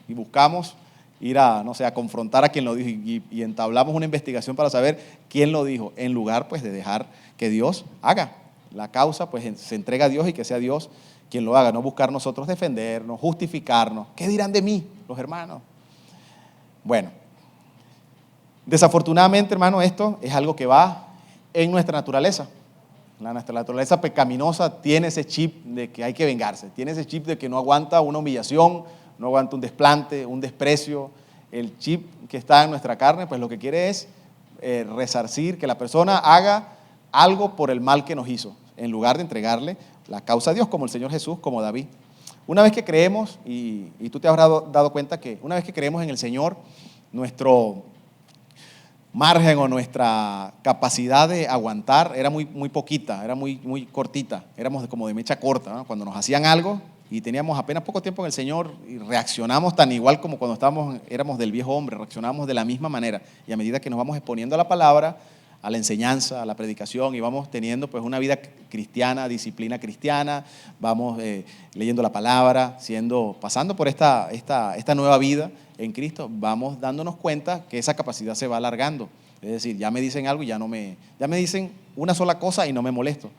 Y buscamos ir a, no sé, a confrontar a quien lo dijo y entablamos una investigación para saber quién lo dijo, en lugar pues de dejar que Dios haga la causa, pues se entrega a Dios y que sea Dios quien lo haga, no buscar nosotros defendernos, justificarnos. ¿Qué dirán de mí los hermanos? Bueno, desafortunadamente, hermano, esto es algo que va en nuestra naturaleza. Nuestra naturaleza pecaminosa tiene ese chip de que hay que vengarse, tiene ese chip de que no aguanta una humillación, no aguanta un desplante, un desprecio. El chip que está en nuestra carne, pues lo que quiere es resarcir, que la persona haga algo por el mal que nos hizo, en lugar de entregarle la causa a Dios, como el Señor Jesús, como David. Una vez que creemos, y tú te habrás dado cuenta que una vez que creemos en el Señor, nuestro margen o nuestra capacidad de aguantar era muy poquita, era muy cortita, éramos como de mecha corta, ¿no? Cuando nos hacían algo y teníamos apenas poco tiempo en el Señor y reaccionamos tan igual como cuando éramos del viejo hombre, reaccionamos de la misma manera. Y a medida que nos vamos exponiendo a la palabra, a la enseñanza, a la predicación y vamos teniendo pues una vida cristiana, disciplina cristiana, vamos leyendo la palabra, pasando por esta nueva vida en Cristo, vamos dándonos cuenta que esa capacidad se va alargando. Es decir, ya me dicen algo y ya me dicen una sola cosa y no me molesto.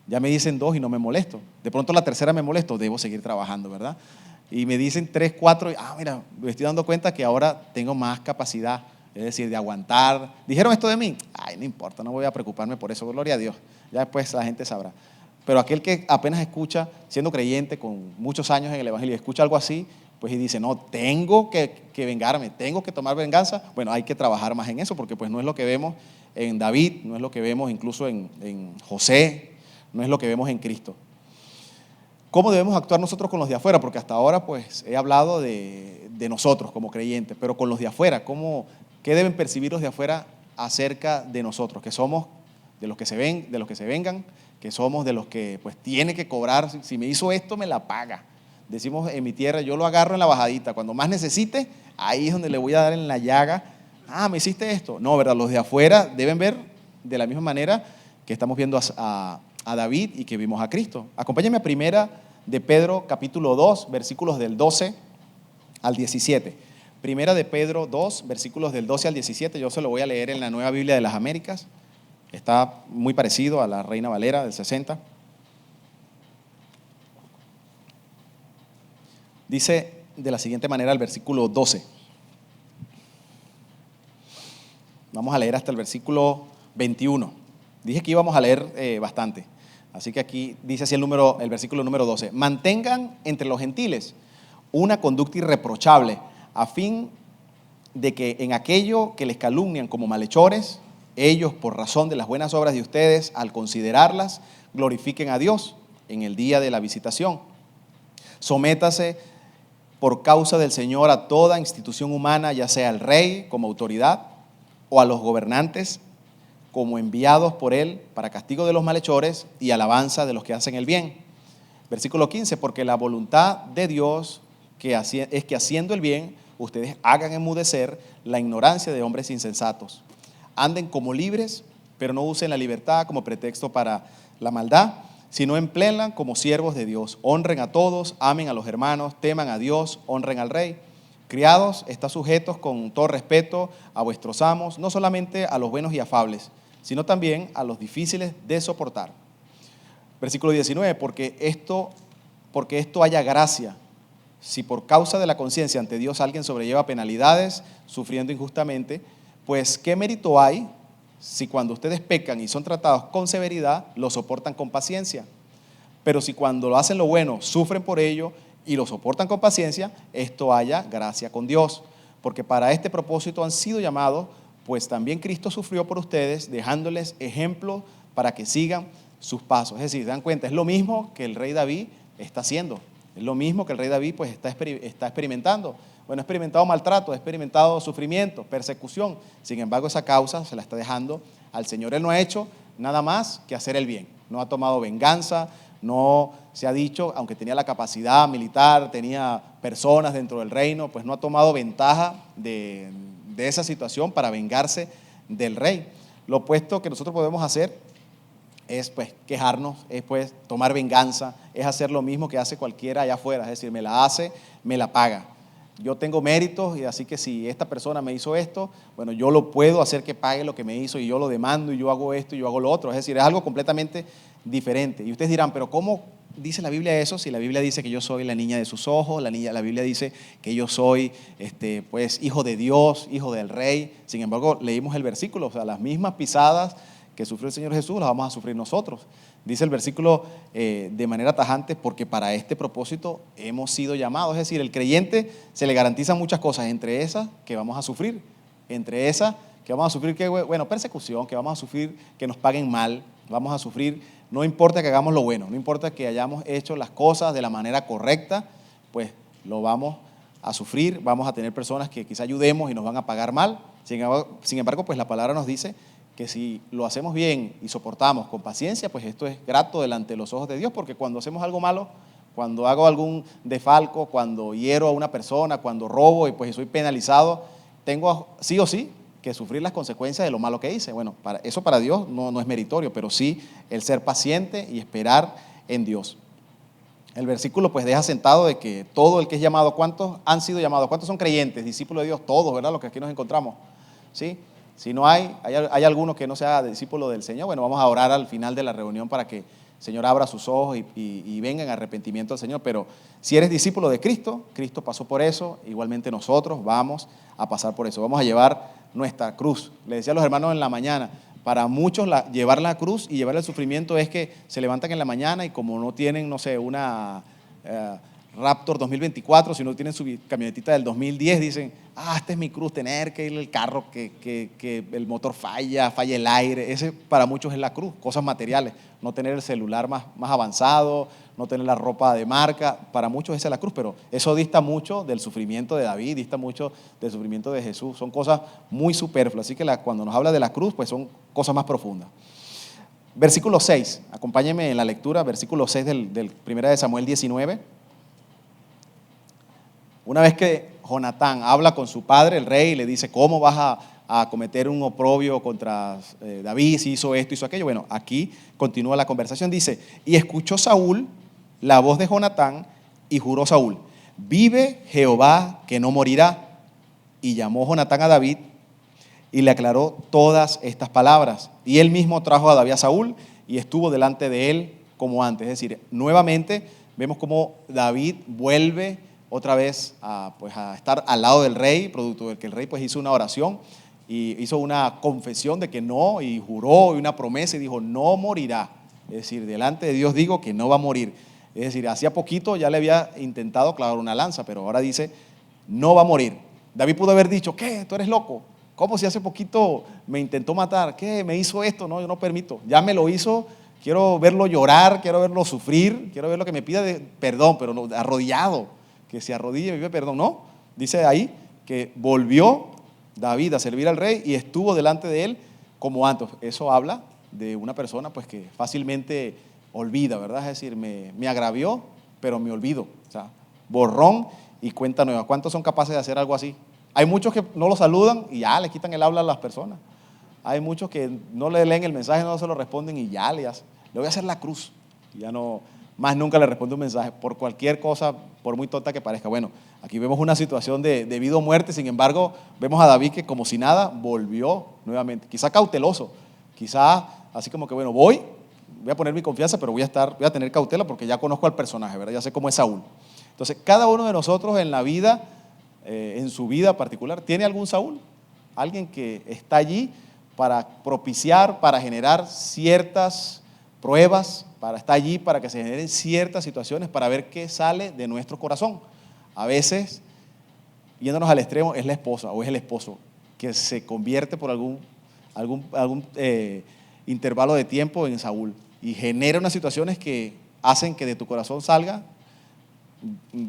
Ya me dicen dos y no me molesto. De pronto la tercera me molesto, debo seguir trabajando, ¿verdad? Y me dicen 3, 4, y mira, me estoy dando cuenta que ahora tengo más capacidad, es decir, de aguantar. ¿Dijeron esto de mí? No importa, no voy a preocuparme por eso, gloria a Dios. Ya después la gente sabrá. Pero aquel que apenas escucha, siendo creyente con muchos años en el Evangelio, escucha algo así, pues y dice, no, tengo que vengarme, tengo que tomar venganza. Bueno, hay que trabajar más en eso, porque pues no es lo que vemos en David, no es lo que vemos incluso en José, no es lo que vemos en Cristo. ¿Cómo debemos actuar nosotros con los de afuera? Porque hasta ahora pues he hablado de nosotros como creyentes, pero con los de afuera, ¿qué deben percibir los de afuera acerca de nosotros? Que somos de los que se vengan, que somos de los que pues tiene que cobrar, si me hizo esto me la paga. Decimos en mi tierra, yo lo agarro en la bajadita, cuando más necesite, ahí es donde le voy a dar en la llaga. ¿Me hiciste esto? No, ¿verdad? Los de afuera deben ver de la misma manera que estamos viendo a David y que vimos a Cristo. Acompáñame a Primera de Pedro capítulo 2, versículos del 12 al 17. Primera de Pedro 2, versículos del 12 al 17, yo se lo voy a leer en la Nueva Biblia de las Américas. Está muy parecido a la Reina Valera del 60. Dice de la siguiente manera el versículo 12. Vamos a leer hasta el versículo 21. Dije que íbamos a leer bastante. Así que aquí dice así el versículo número 12. Mantengan entre los gentiles una conducta irreprochable, a fin de que en aquello que les calumnian como malhechores, ellos, por razón de las buenas obras de ustedes, al considerarlas, glorifiquen a Dios en el día de la visitación. Sométase por causa del Señor a toda institución humana, ya sea el rey como autoridad o a los gobernantes como enviados por él para castigo de los malhechores y alabanza de los que hacen el bien. Versículo 15, porque la voluntad de Dios es que haciendo el bien, ustedes hagan enmudecer la ignorancia de hombres insensatos. Anden como libres, pero no usen la libertad como pretexto para la maldad, sino empléenla como siervos de Dios. Honren a todos, amen a los hermanos, teman a Dios, honren al rey. Criados, estad sujetos con todo respeto a vuestros amos, no solamente a los buenos y afables, sino también a los difíciles de soportar. Versículo 19, porque esto haya gracia, si por causa de la conciencia ante Dios alguien sobrelleva penalidades, sufriendo injustamente, pues ¿qué mérito hay si cuando ustedes pecan y son tratados con severidad, lo soportan con paciencia? Pero si cuando lo hacen lo bueno, sufren por ello y lo soportan con paciencia, esto haya gracia con Dios. Porque para este propósito han sido llamados, pues también Cristo sufrió por ustedes, dejándoles ejemplo para que sigan sus pasos. Es decir, dan cuenta, es lo mismo que el rey David está haciendo. Es lo mismo que el rey David pues está experimentando. Bueno, ha experimentado maltrato, ha experimentado sufrimiento, persecución. Sin embargo, esa causa se la está dejando al Señor. Él no ha hecho nada más que hacer el bien. No ha tomado venganza, no se ha dicho, aunque tenía la capacidad militar, tenía personas dentro del reino, pues no ha tomado ventaja de esa situación para vengarse del rey. Lo opuesto que nosotros podemos hacer es pues quejarnos, es pues tomar venganza, es hacer lo mismo que hace cualquiera allá afuera, es decir, me la hace, me la paga. Yo tengo méritos y así que si esta persona me hizo esto, bueno, yo lo puedo hacer que pague lo que me hizo y yo lo demando y yo hago esto y yo hago lo otro. Es decir, es algo completamente diferente. Y ustedes dirán, pero ¿cómo dice la Biblia eso? Si la Biblia dice que yo soy la niña de sus ojos, la Biblia dice que yo soy pues hijo de Dios, hijo del rey. Sin embargo, leímos el versículo, o sea, las mismas pisadas que sufrió el Señor Jesús las vamos a sufrir nosotros. Dice el versículo de manera tajante, porque para este propósito hemos sido llamados. Es decir, el creyente se le garantizan muchas cosas, entre esas que vamos a sufrir, entre esas que vamos a sufrir, persecución, que vamos a sufrir que nos paguen mal, vamos a sufrir, no importa que hagamos lo bueno, no importa que hayamos hecho las cosas de la manera correcta, pues lo vamos a sufrir, vamos a tener personas que quizá ayudemos y nos van a pagar mal. Sin embargo, pues la palabra nos dice que si lo hacemos bien y soportamos con paciencia, pues esto es grato delante de los ojos de Dios, porque cuando hacemos algo malo, cuando hago algún defalco, cuando hiero a una persona, cuando robo y pues soy penalizado, tengo sí o sí que sufrir las consecuencias de lo malo que hice. Bueno, eso para Dios no es meritorio, pero sí el ser paciente y esperar en Dios. El versículo pues deja sentado de que todo el que es llamado, ¿cuántos han sido llamados? ¿Cuántos son creyentes, discípulos de Dios? Todos, ¿verdad? Los que aquí nos encontramos, ¿sí? Si no hay alguno que no sea discípulo del Señor, bueno, vamos a orar al final de la reunión para que el Señor abra sus ojos y venga en arrepentimiento al Señor. Pero si eres discípulo de Cristo, Cristo pasó por eso, igualmente nosotros vamos a pasar por eso. Vamos a llevar nuestra cruz. Le decía a los hermanos en la mañana, para muchos llevar la cruz y llevar el sufrimiento es que se levantan en la mañana y como no tienen, no sé, una Raptor 2024, si no tienen su camionetita del 2010, dicen, esta es mi cruz, tener que ir al carro, que el motor falla el aire. Ese para muchos es la cruz, cosas materiales, no tener el celular más avanzado, no tener la ropa de marca, para muchos esa es la cruz, pero eso dista mucho del sufrimiento de David, dista mucho del sufrimiento de Jesús, son cosas muy superfluas, así que cuando nos habla de la cruz, pues son cosas más profundas. Versículo 6, acompáñenme en la lectura, versículo 6 del 1 de Samuel 19. Una vez que Jonatán habla con su padre, el rey, y le dice, ¿cómo vas a cometer un oprobio contra David si hizo esto, hizo aquello? Bueno, aquí continúa la conversación, dice, y escuchó Saúl la voz de Jonatán y juró Saúl, vive Jehová que no morirá. Y llamó Jonatán a David y le aclaró todas estas palabras. Y él mismo trajo a David a Saúl y estuvo delante de él como antes. Es decir, nuevamente vemos cómo David vuelve otra vez a estar al lado del rey, producto de que el rey pues hizo una oración y hizo una confesión de que no, y juró y una promesa y dijo, no morirá. Es decir, delante de Dios digo que no va a morir. Es decir, hacía poquito ya le había intentado clavar una lanza, pero ahora dice, no va a morir. David pudo haber dicho, ¿qué? ¿Tú eres loco? ¿Cómo si hace poquito me intentó matar? ¿Qué? ¿Me hizo esto? No, yo no permito. Ya me lo hizo, quiero verlo llorar, quiero verlo sufrir, quiero verlo que me pida perdón, pero no, arrodillado, que se arrodille y pide perdón. No, dice ahí que volvió David a servir al rey y estuvo delante de él como antes. Eso habla de una persona pues que fácilmente olvida, ¿verdad? Es decir, me agravió, pero me olvido. O sea, borrón y cuenta nueva. ¿Cuántos son capaces de hacer algo así? Hay muchos que no lo saludan y ya le quitan el habla a las personas. Hay muchos que no le leen el mensaje, no se lo responden y ya le voy a hacer la cruz. Y ya no, más nunca le responde un mensaje por cualquier cosa, por muy tonta que parezca. Bueno, aquí vemos una situación de vida o muerte, sin embargo, vemos a David que como si nada volvió nuevamente. Quizá cauteloso, quizá así como que bueno, voy a poner mi confianza, pero voy a tener cautela porque ya conozco al personaje, ¿verdad? Ya sé cómo es Saúl. Entonces, cada uno de nosotros en la vida, en su vida particular, tiene algún Saúl, alguien que está allí para propiciar, para generar ciertas pruebas, para estar allí para que se generen ciertas situaciones, para ver qué sale de nuestro corazón. A veces, yéndonos al extremo, es la esposa o es el esposo que se convierte por algún intervalo de tiempo en Saúl y genera unas situaciones que hacen que de tu corazón salga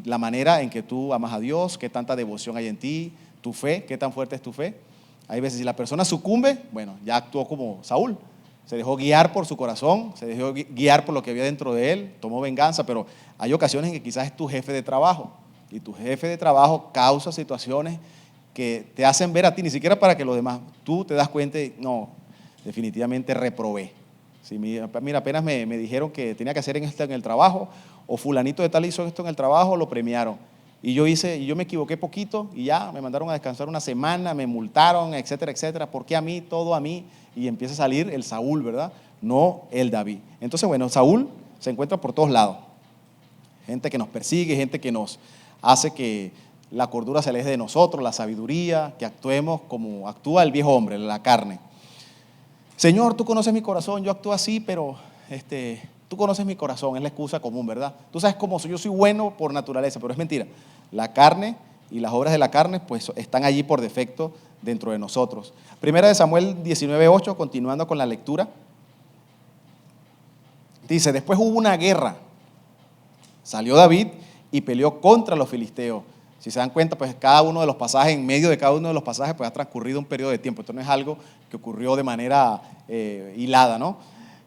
la manera en que tú amas a Dios, qué tanta devoción hay en ti, tu fe, qué tan fuerte es tu fe. Hay veces si la persona sucumbe, bueno, ya actuó como Saúl, se dejó guiar por su corazón, se dejó guiar por lo que había dentro de él, tomó venganza, pero hay ocasiones en que quizás es tu jefe de trabajo y tu jefe de trabajo causa situaciones que te hacen ver a ti, ni siquiera para que los demás, tú te das cuenta y no, definitivamente reprobé. Sí, mira, apenas me dijeron que tenía que hacer esto en el trabajo, o fulanito de tal hizo esto en el trabajo, lo premiaron. Y yo me equivoqué poquito y ya me mandaron a descansar una semana, me multaron, etcétera, etcétera. ¿Por qué a mí? Todo a mí. Y empieza a salir el Saúl, ¿verdad? No el David. Entonces, bueno, Saúl se encuentra por todos lados. Gente que nos persigue, gente que nos hace que la cordura se aleje de nosotros, la sabiduría, que actuemos como actúa el viejo hombre, la carne. Señor, tú conoces mi corazón, yo actúo así, pero tú conoces mi corazón, es la excusa común, ¿verdad? Tú sabes cómo soy, yo soy bueno por naturaleza, pero es mentira. La carne y las obras de la carne pues están allí por defecto dentro de nosotros. Primera de Samuel 19:8, continuando con la lectura. Dice, después hubo una guerra. Salió David y peleó contra los filisteos. Si se dan cuenta, pues cada uno de los pasajes, en medio de cada uno de los pasajes, pues ha transcurrido un periodo de tiempo. Esto no es algo que ocurrió de manera hilada, ¿no?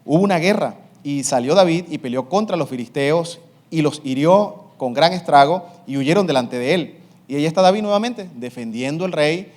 Hubo una guerra y salió David y peleó contra los filisteos y los hirió con gran estrago y huyeron delante de él. Y ahí está David nuevamente, defendiendo al rey,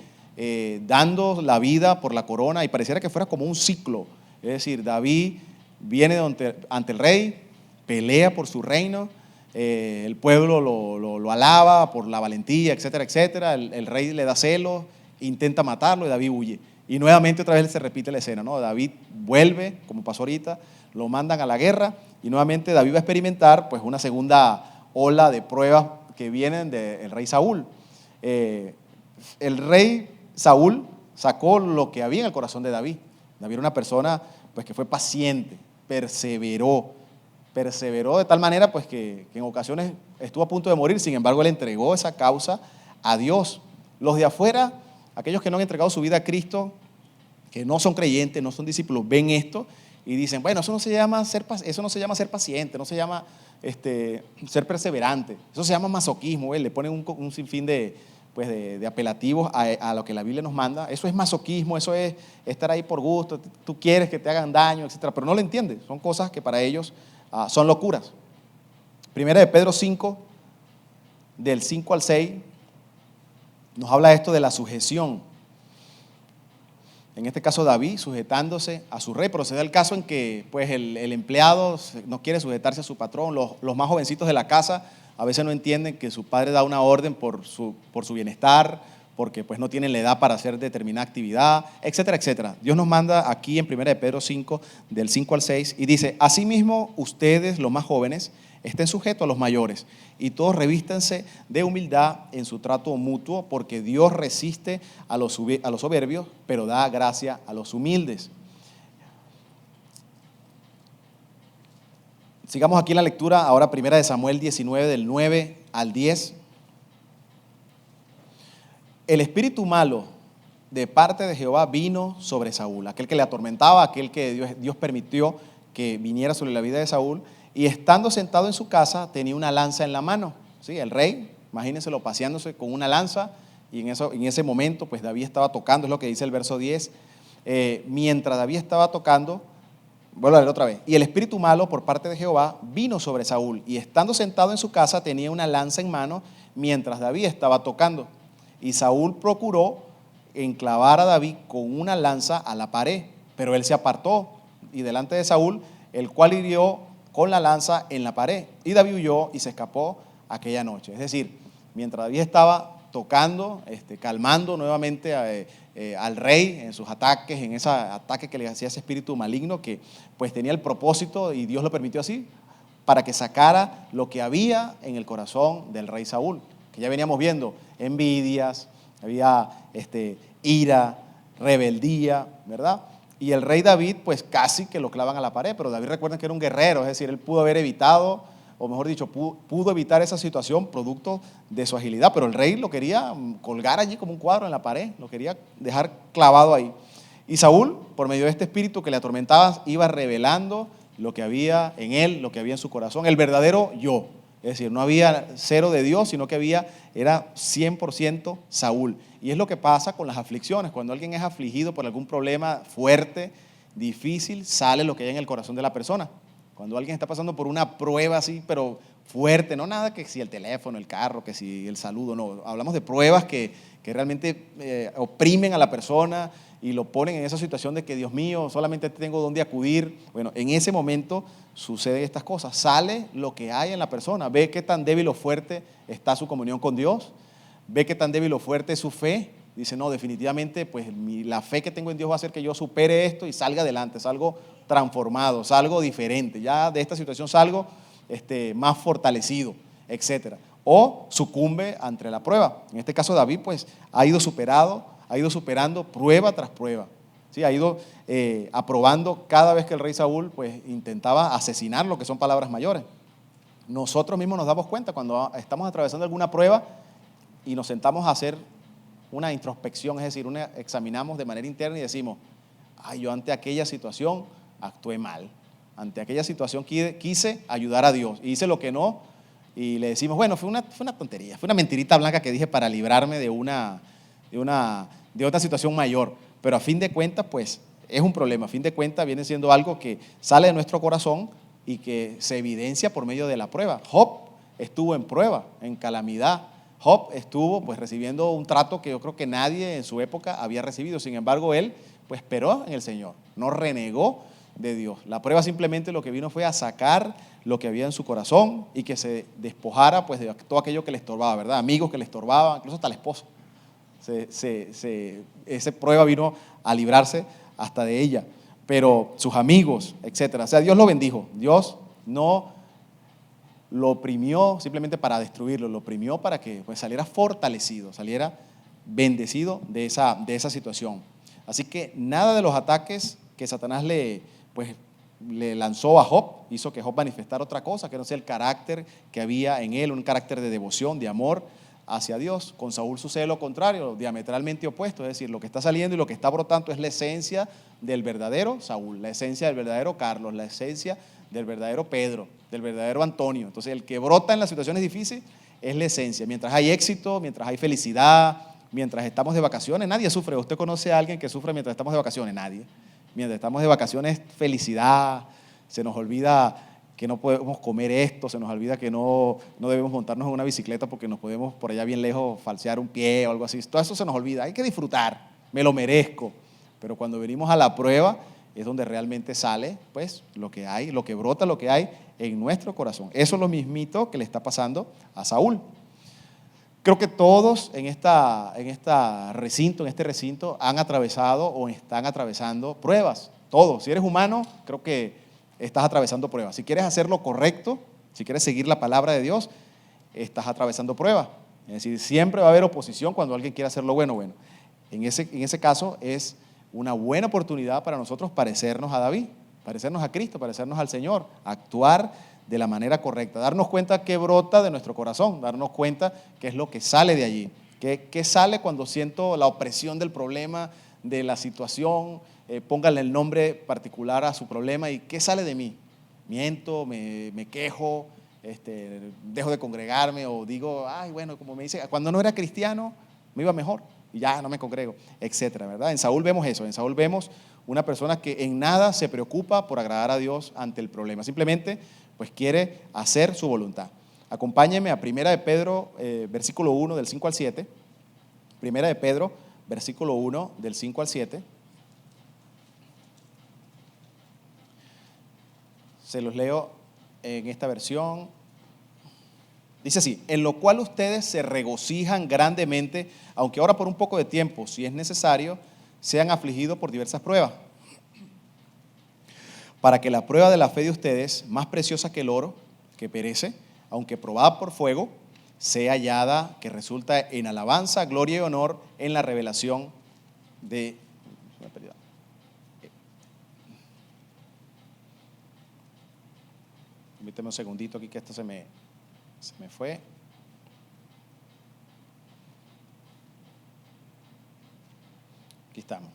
dando la vida por la corona y pareciera que fuera como un ciclo. Es decir, David viene ante el rey, pelea por su reino, el pueblo lo alaba por la valentía, etcétera, etcétera. El rey le da celos, intenta matarlo y David huye. Y nuevamente otra vez se repite la escena, ¿no? David vuelve, como pasó ahorita, lo mandan a la guerra y nuevamente David va a experimentar pues una segunda ola de pruebas que vienen del rey Saúl. El rey Saúl sacó lo que había en el corazón de David. David era una persona pues que fue paciente, perseveró de tal manera pues que en ocasiones estuvo a punto de morir, sin embargo él entregó esa causa a Dios. Los de afuera, aquellos que no han entregado su vida a Cristo, que no son creyentes, no son discípulos, ven esto y dicen, bueno, eso no se llama ser paciente, no se llama ser perseverante, eso se llama masoquismo, le ponen un sinfín de apelativos a lo que la Biblia nos manda. Eso es masoquismo, eso es estar ahí por gusto, tú quieres que te hagan daño, etcétera, pero no lo entiendes, son cosas que para ellos son locuras. Primera de Pedro 5, del 5 al 6, nos habla esto de la sujeción. En este caso David sujetándose a su rey, pero se da el caso en que pues, el empleado no quiere sujetarse a su patrón. Los más jovencitos de la casa a veces no entienden que su padre da una orden por su bienestar, porque pues, no tienen la edad para hacer determinada actividad, etcétera, etcétera. Dios nos manda aquí en 1 Pedro 5, del 5 al 6, y dice, asimismo ustedes, los más jóvenes, estén sujetos a los mayores, y todos revístanse de humildad en su trato mutuo, porque Dios resiste a los soberbios, pero da gracia a los humildes. Sigamos aquí en la lectura, ahora 1 Samuel 19, del 9 al 10. el espíritu malo de parte de Jehová vino sobre Saúl, aquel que le atormentaba, aquel que Dios permitió que viniera sobre la vida de Saúl, y estando sentado en su casa tenía una lanza en la mano. ¿Sí? El rey, imagínenselo paseándose con una lanza, y en ese momento pues David estaba tocando, es lo que dice el verso 10, mientras David estaba tocando, vuelvo a leer otra vez, y el espíritu malo por parte de Jehová vino sobre Saúl, y estando sentado en su casa tenía una lanza en mano, mientras David estaba tocando, y Saúl procuró enclavar a David con una lanza a la pared, pero él se apartó, y delante de Saúl, el cual hirió con la lanza en la pared, y David huyó y se escapó aquella noche. Es decir, mientras David estaba tocando, calmando nuevamente al rey en sus ataques, en ese ataque que le hacía ese espíritu maligno que pues tenía el propósito, y Dios lo permitió así, para que sacara lo que había en el corazón del rey Saúl, que ya veníamos viendo, envidias, había ira, rebeldía, ¿verdad? Y el rey David pues casi que lo clavan a la pared, pero David, recuerden que era un guerrero, es decir, él pudo haber evitado, o mejor dicho, pudo evitar esa situación producto de su agilidad, pero el rey lo quería colgar allí como un cuadro en la pared, lo quería dejar clavado ahí. Y Saúl, por medio de este espíritu que le atormentaba, iba revelando lo que había en él, lo que había en su corazón, el verdadero yo. Es decir, no había cero de Dios, sino que era 100% Saúl. Y es lo que pasa con las aflicciones. Cuando alguien es afligido por algún problema fuerte, difícil, sale lo que hay en el corazón de la persona. Cuando alguien está pasando por una prueba así, pero fuerte, no nada que si el teléfono, el carro, que si el saludo, no. Hablamos de pruebas que realmente oprimen a la persona y lo ponen en esa situación de que, Dios mío, solamente tengo dónde acudir. Bueno, en ese momento suceden estas cosas. Sale lo que hay en la persona. Ve qué tan débil o fuerte está su comunión con Dios. Ve qué tan débil o fuerte es su fe. Dice, no, definitivamente, pues la fe que tengo en Dios va a hacer que yo supere esto y salga adelante, salgo transformado, salgo diferente. Ya de esta situación salgo más fortalecido, etcétera. O sucumbe ante la prueba. En este caso David, pues, ha ido superando prueba tras prueba. ¿Sí? Ha ido aprobando cada vez que el rey Saúl pues intentaba asesinarlo, que son palabras mayores. Nosotros mismos nos damos cuenta cuando estamos atravesando alguna prueba y nos sentamos a hacer una introspección, es decir, examinamos de manera interna y decimos, yo ante aquella situación actué mal, ante aquella situación quise ayudar a Dios y hice lo que no, y le decimos, bueno, fue una tontería, fue una mentirita blanca que dije para librarme de otra situación mayor, pero a fin de cuentas, pues, es un problema. A fin de cuentas viene siendo algo que sale de nuestro corazón y que se evidencia por medio de la prueba. Job estuvo en prueba, en calamidad. Job estuvo pues recibiendo un trato que yo creo que nadie en su época había recibido. Sin embargo, él pues esperó en el Señor, no renegó de Dios. La prueba simplemente lo que vino fue a sacar lo que había en su corazón y que se despojara pues de todo aquello que le estorbaba, ¿verdad? Amigos que le estorbaban, incluso hasta la esposa. Esa prueba vino a librarse hasta de ella, pero sus amigos, etcétera. O sea, Dios lo bendijo. Dios no lo oprimió simplemente para destruirlo, lo oprimió para que pues, saliera fortalecido, saliera bendecido de esa situación. Así que nada de los ataques que Satanás le lanzó a Job hizo que Job manifestara otra cosa, que no sea el carácter que había en él, un carácter de devoción, de amor hacia Dios. Con Saúl sucede lo contrario, diametralmente opuesto, es decir, lo que está saliendo y lo que está brotando es la esencia del verdadero Saúl, la esencia del verdadero Carlos, la esencia del verdadero Pedro, del verdadero Antonio. Entonces el que brota en las situaciones difíciles es la esencia. Mientras hay éxito, mientras hay felicidad, mientras estamos de vacaciones, nadie sufre. ¿Usted conoce a alguien que sufre mientras estamos de vacaciones? Nadie. Mientras estamos de vacaciones, felicidad, se nos olvida que no podemos comer esto, se nos olvida que no debemos montarnos en una bicicleta porque nos podemos por allá bien lejos falsear un pie o algo así. Todo eso se nos olvida, hay que disfrutar, me lo merezco. Pero cuando venimos a la prueba es donde realmente sale pues lo que hay, lo que brota, lo que hay en nuestro corazón. Eso es lo mismito que le está pasando a Saúl. Creo que todos en este recinto han atravesado o están atravesando pruebas. Todos. Si eres humano, creo que estás atravesando pruebas. Si quieres hacer lo correcto, si quieres seguir la palabra de Dios, estás atravesando pruebas. Es decir, siempre va a haber oposición cuando alguien quiere hacer lo bueno. Bueno, en ese caso es una buena oportunidad para nosotros parecernos a David, parecernos a Cristo, parecernos al Señor, actuar de la manera correcta, darnos cuenta qué brota de nuestro corazón, darnos cuenta qué es lo que sale de allí. ¿Qué sale cuando siento la opresión del problema, de la situación? Póngale el nombre particular a su problema y ¿qué sale de mí? Miento, me quejo, dejo de congregarme o digo, ay, bueno, como me dice, cuando no era cristiano me iba mejor y ya no me congrego, etcétera, ¿verdad? En Saúl vemos eso, en Saúl vemos una persona que en nada se preocupa por agradar a Dios ante el problema, simplemente pues quiere hacer su voluntad. Acompáñenme a Primera de Pedro, versículo 1 del 5 al 7. Primera de Pedro, versículo 1 del 5 al 7. Se los leo en esta versión. Dice así: en lo cual ustedes se regocijan grandemente, aunque ahora por un poco de tiempo, si es necesario, sean afligidos por diversas pruebas, para que la prueba de la fe de ustedes, más preciosa que el oro, que perece, aunque probada por fuego, sea hallada, que resulta en alabanza, gloria y honor en la revelación de... Permíteme un segundito aquí que esto se me fue. Aquí estamos.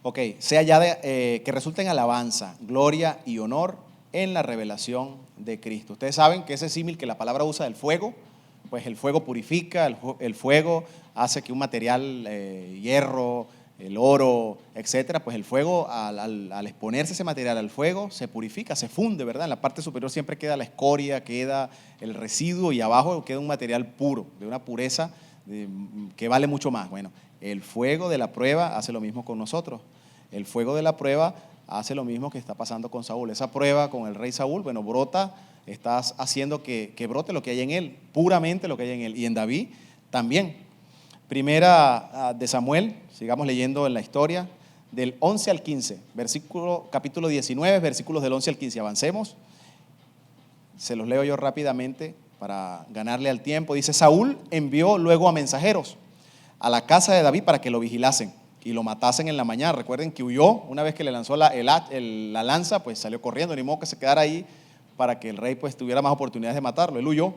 Ok, sea hallada, que resulta en alabanza, gloria y honor en la revelación de Cristo. Ustedes saben que ese símil que la palabra usa del fuego, pues el fuego purifica, el fuego hace que un material, hierro, el oro, etcétera, pues el fuego al exponerse ese material al fuego se purifica, se funde, ¿verdad? En la parte superior siempre queda la escoria, queda el residuo y abajo queda un material puro, de una pureza que vale mucho más. Bueno, el fuego de la prueba hace lo mismo con nosotros. El fuego de la prueba hace lo mismo que está pasando con Saúl. Esa prueba con el rey Saúl, bueno, brota, estás haciendo que brote lo que hay en él, puramente lo que hay en él. Y en David también. Primera de Samuel, sigamos leyendo en la historia, del 11 al 15, capítulo 19, versículos del 11 al 15. Avancemos. Se los leo yo rápidamente para ganarle al tiempo. Dice: Saúl envió luego a mensajeros a la casa de David para que lo vigilasen y lo matasen en la mañana. Recuerden que huyó, una vez que le lanzó la lanza, pues salió corriendo, ni modo que se quedara ahí para que el rey pues tuviera más oportunidades de matarlo. Él huyó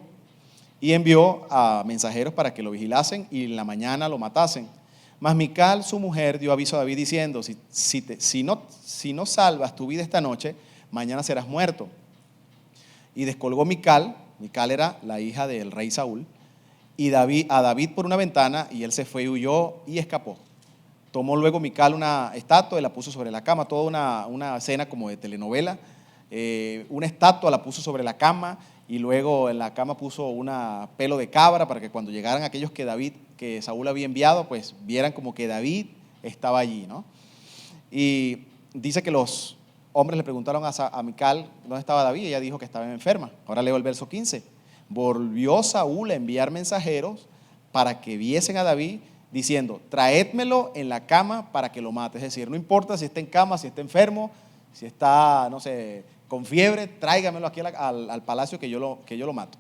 y envió a mensajeros para que lo vigilasen y en la mañana lo matasen. Mas Mical, su mujer, dio aviso a David diciendo: si no salvas tu vida esta noche, mañana serás muerto. Y descolgó Mical era la hija del rey Saúl, y a David por una ventana, y él se fue y huyó y escapó. Tomó luego Mical una estatua y la puso sobre la cama, toda una escena como de telenovela. Una estatua la puso sobre la cama y luego en la cama puso una pelo de cabra para que cuando llegaran aquellos que Saúl había enviado, pues vieran como que David estaba allí, ¿no? Y dice que los hombres le preguntaron a Mical dónde estaba David, y ella dijo que estaba enferma. Ahora leo el verso 15. Volvió Saúl a enviar mensajeros para que viesen a David, diciendo: traédmelo en la cama para que lo mate. Es decir, no importa si está en cama, si está enfermo, si está, no sé, con fiebre, tráigamelo aquí al palacio que yo lo mato.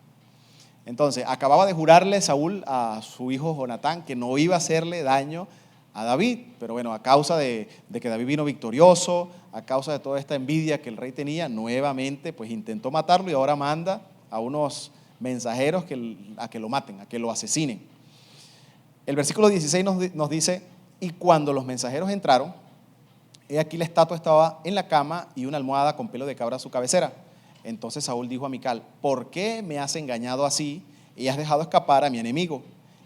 Entonces, acababa de jurarle Saúl a su hijo Jonatán que no iba a hacerle daño a David, pero bueno, a causa de que David vino victorioso, a causa de toda esta envidia que el rey tenía, nuevamente pues intentó matarlo y ahora manda a unos mensajeros a que lo maten, a que lo asesinen. El versículo 16 nos dice: y cuando los mensajeros entraron, he aquí la estatua estaba en la cama y una almohada con pelo de cabra a su cabecera. Entonces Saúl dijo a Mical: ¿por qué me has engañado así y has dejado escapar a mi enemigo?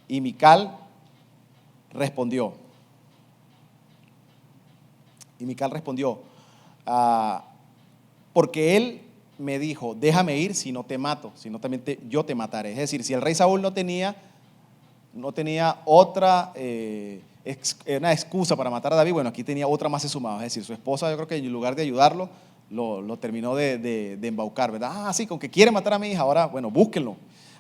Y Mical respondió, porque él me dijo: déjame ir, si no te mato, si no también yo te mataré. Es decir, si el rey Saúl no tenía otra una excusa para matar a David, bueno, aquí tenía otra más se sumaba. Es decir, su esposa, yo creo que en lugar de ayudarlo, lo terminó de embaucar, ¿verdad? Sí, con que quiere matar a mi hija, ahora, bueno, búsquenlo.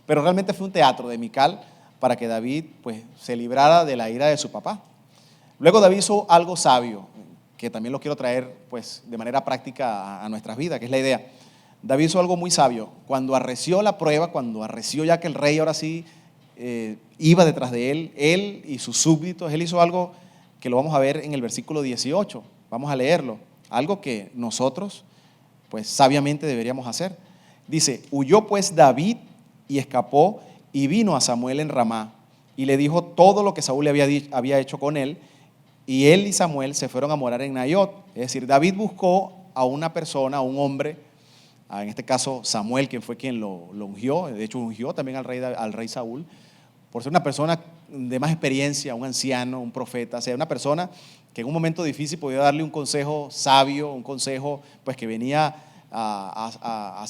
Pero realmente fue un teatro de Mical para que David pues se librara de la ira de su papá. Luego David hizo algo sabio, que también lo quiero traer pues de manera práctica a nuestras vidas, que es la idea. David hizo algo muy sabio. Cuando arreció la prueba, cuando arreció ya que el rey ahora sí iba detrás de él y sus súbditos, él hizo algo que lo vamos a ver en el versículo 18. Vamos a leerlo. Algo que nosotros pues sabiamente deberíamos hacer. Dice: huyó pues David y escapó y vino a Samuel en Ramá, y le dijo todo lo que Saúl le había hecho con él, y él y Samuel se fueron a morar en Naiot. Es decir, David buscó a una persona, a un hombre, en este caso Samuel, quien fue quien lo ungió, de hecho ungió también al rey Saúl, por ser una persona de más experiencia, un anciano, un profeta, o sea, una persona que en un momento difícil podía darle un consejo sabio, un consejo pues que venía a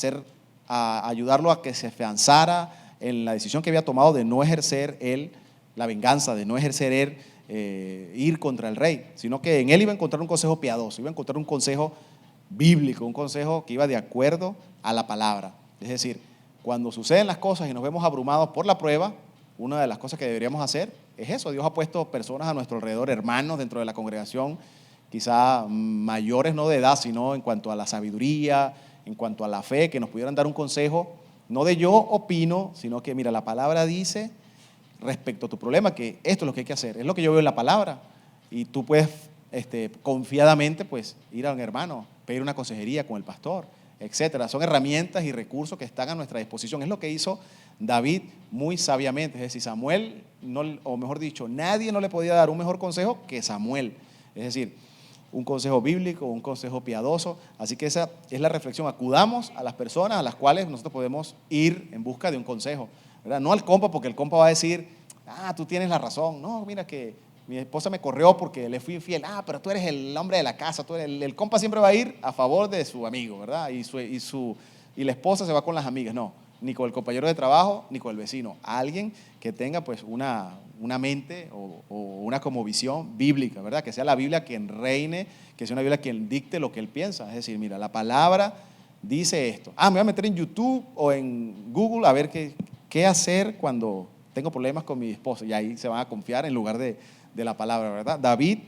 ayudarlo a que se afianzara en la decisión que había tomado de no ejercer él la venganza, de no ejercer él ir contra el rey, sino que en él iba a encontrar un consejo piadoso, iba a encontrar un consejo bíblico, un consejo que iba de acuerdo a la palabra. Es decir, cuando suceden las cosas y nos vemos abrumados por la prueba, una de las cosas que deberíamos hacer es eso. Dios ha puesto personas a nuestro alrededor, hermanos dentro de la congregación, quizá mayores no de edad, sino en cuanto a la sabiduría, en cuanto a la fe, que nos pudieran dar un consejo, no de yo opino, sino que mira, la palabra dice respecto a tu problema que esto es lo que hay que hacer, es lo que yo veo en la palabra, y tú puedes confiadamente pues ir a un hermano, pedir una consejería con el pastor, etcétera. Son herramientas y recursos que están a nuestra disposición. Es lo que hizo David muy sabiamente. Es decir, Samuel, o mejor dicho, nadie no le podía dar un mejor consejo que Samuel. Es decir, un consejo bíblico, un consejo piadoso. Así que esa es la reflexión. Acudamos a las personas a las cuales nosotros podemos ir en busca de un consejo, ¿verdad? No al compa, porque el compa va a decir, tú tienes la razón. No, mira que mi esposa me corrió porque le fui infiel. Pero tú eres el hombre de la casa. Tú eres el compa siempre va a ir a favor de su amigo, ¿verdad? Y la esposa se va con las amigas. No, ni con el compañero de trabajo, ni con el vecino. Alguien que tenga pues una mente o una como visión bíblica, ¿verdad? Que sea la Biblia quien reine, que sea una Biblia quien dicte lo que él piensa. Es decir, mira, la palabra dice esto. Me voy a meter en YouTube o en Google a ver qué hacer cuando tengo problemas con mi esposa. Y ahí se van a confiar en lugar de la palabra, ¿verdad? David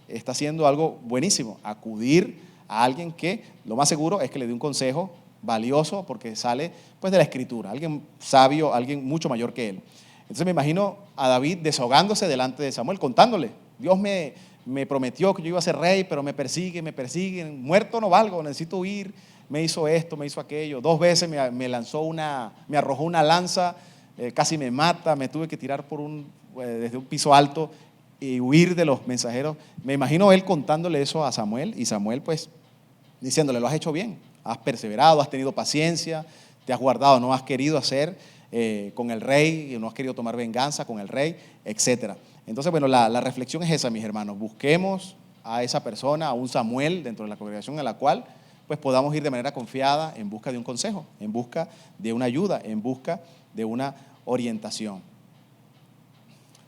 está haciendo algo buenísimo, acudir a alguien que lo más seguro es que le dé un consejo valioso porque sale pues de la escritura, alguien sabio, alguien mucho mayor que él. Entonces me imagino a David desahogándose delante de Samuel, contándole, Dios me prometió que yo iba a ser rey, pero me persiguen, muerto no valgo, necesito huir, me hizo esto, me hizo aquello, 2 veces me arrojó una lanza, casi me mata, me tuve que tirar desde un piso alto y huir de los mensajeros. Me imagino él contándole eso a Samuel y Samuel pues diciéndole, lo has hecho bien, has perseverado, has tenido paciencia, te has guardado, no has querido hacer con el rey, no has querido tomar venganza con el rey, etcétera. Entonces, bueno, la reflexión es esa, mis hermanos. Busquemos a esa persona, a un Samuel dentro de la congregación en la cual pues podamos ir de manera confiada en busca de un consejo, en busca de una ayuda, en busca de una orientación.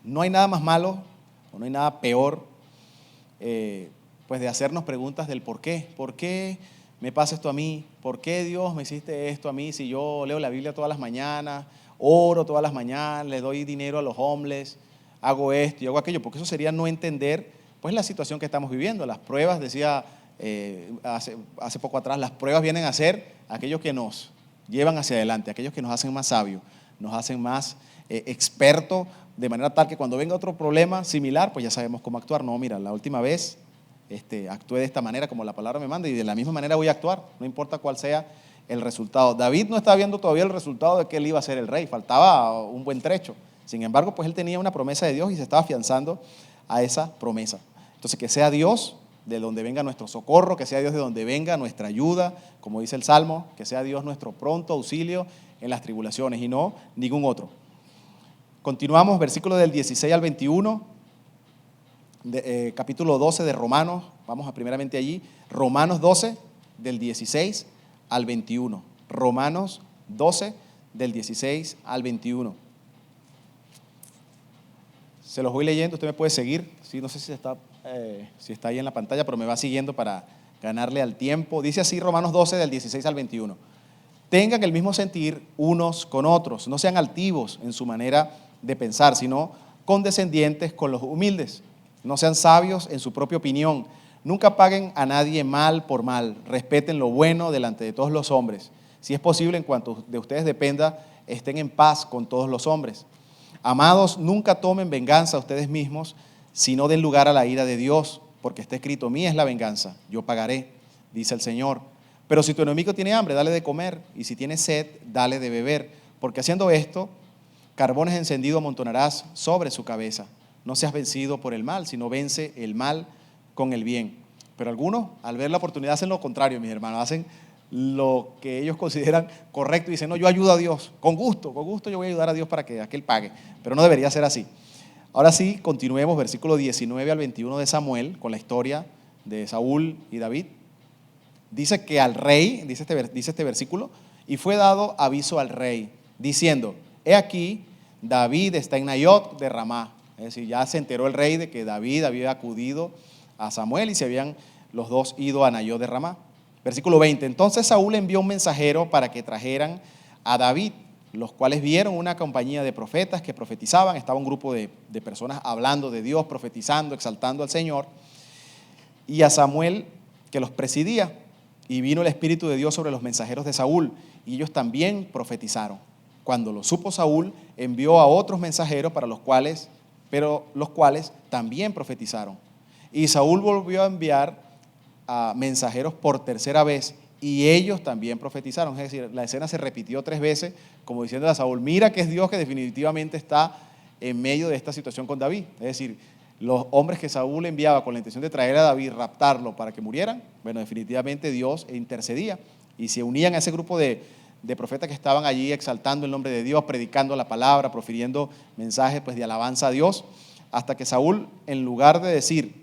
No hay nada más malo o no hay nada peor pues de hacernos preguntas del por qué. ¿Por qué me pasa esto a mí? ¿Por qué Dios me hiciste esto a mí si yo leo la Biblia todas las mañanas, oro todas las mañanas, le doy dinero a los homeless, hago esto y hago aquello? Porque eso sería no entender pues la situación que estamos viviendo. Las pruebas, decía hace poco atrás, las pruebas vienen a ser aquellos que nos llevan hacia adelante, aquellos que nos hacen más sabios, nos hacen más expertos, de manera tal que cuando venga otro problema similar, pues ya sabemos cómo actuar. No, mira, la última vez actué de esta manera como la palabra me manda y de la misma manera voy a actuar, no importa cuál sea el resultado. David no estaba viendo todavía el resultado de que él iba a ser el rey, faltaba un buen trecho. Sin embargo, pues él tenía una promesa de Dios y se estaba afianzando a esa promesa. Entonces, que sea Dios de donde venga nuestro socorro, que sea Dios de donde venga nuestra ayuda, como dice el Salmo, que sea Dios nuestro pronto auxilio en las tribulaciones y no ningún otro. Continuamos, versículos del 16 al 21, capítulo 12 de Romanos, vamos primeramente allí, Romanos 12, del 16 al 21. Romanos 12, del 16 al 21. Se los voy leyendo, usted me puede seguir, sí, no sé si está ahí en la pantalla, pero me va siguiendo para ganarle al tiempo. Dice así Romanos 12, del 16 al 21. Tengan el mismo sentir unos con otros, no sean altivos en su manera de pensar, sino condescendientes con los humildes. No sean sabios en su propia opinión. Nunca paguen a nadie mal por mal. Respeten lo bueno delante de todos los hombres. Si es posible, en cuanto de ustedes dependa, estén en paz con todos los hombres. Amados, nunca tomen venganza a ustedes mismos, sino den lugar a la ira de Dios, porque está escrito, mía es la venganza, yo pagaré, dice el Señor. Pero si tu enemigo tiene hambre, dale de comer, y si tiene sed, dale de beber, porque haciendo esto, carbones encendidos amontonarás sobre su cabeza. No seas vencido por el mal, sino vence el mal con el bien. Pero algunos, al ver la oportunidad, hacen lo contrario, mis hermanos, hacen lo que ellos consideran correcto y dicen, no, yo ayudo a Dios, con gusto yo voy a ayudar a Dios para que aquel pague, pero no debería ser así. Ahora sí, continuemos, versículo 19 al 21 de Samuel, con la historia de Saúl y David. Dice que al rey, dice este versículo, y fue dado aviso al rey, diciendo, he aquí, David está en Nayot de Ramá. Es decir, ya se enteró el rey de que David había acudido a Samuel y se habían los dos ido a Nayot de Ramá. Versículo 20, entonces Saúl envió un mensajero para que trajeran a David, los cuales vieron una compañía de profetas que profetizaban, estaba un grupo de personas hablando de Dios, profetizando, exaltando al Señor, y a Samuel que los presidía, y vino el Espíritu de Dios sobre los mensajeros de Saúl, y ellos también profetizaron. Cuando lo supo Saúl, envió a otros mensajeros pero los cuales también profetizaron. Y Saúl volvió a enviar a mensajeros por tercera vez y ellos también profetizaron. Es decir, la escena se repitió 3 veces, como diciendo a Saúl, mira que es Dios que definitivamente está en medio de esta situación con David. Es decir, los hombres que Saúl enviaba con la intención de traer a David, raptarlo para que murieran, bueno, definitivamente Dios intercedía y se unían a ese grupo de profetas que estaban allí exaltando el nombre de Dios, predicando la palabra, profiriendo mensajes pues, de alabanza a Dios, hasta que Saúl, en lugar de decir,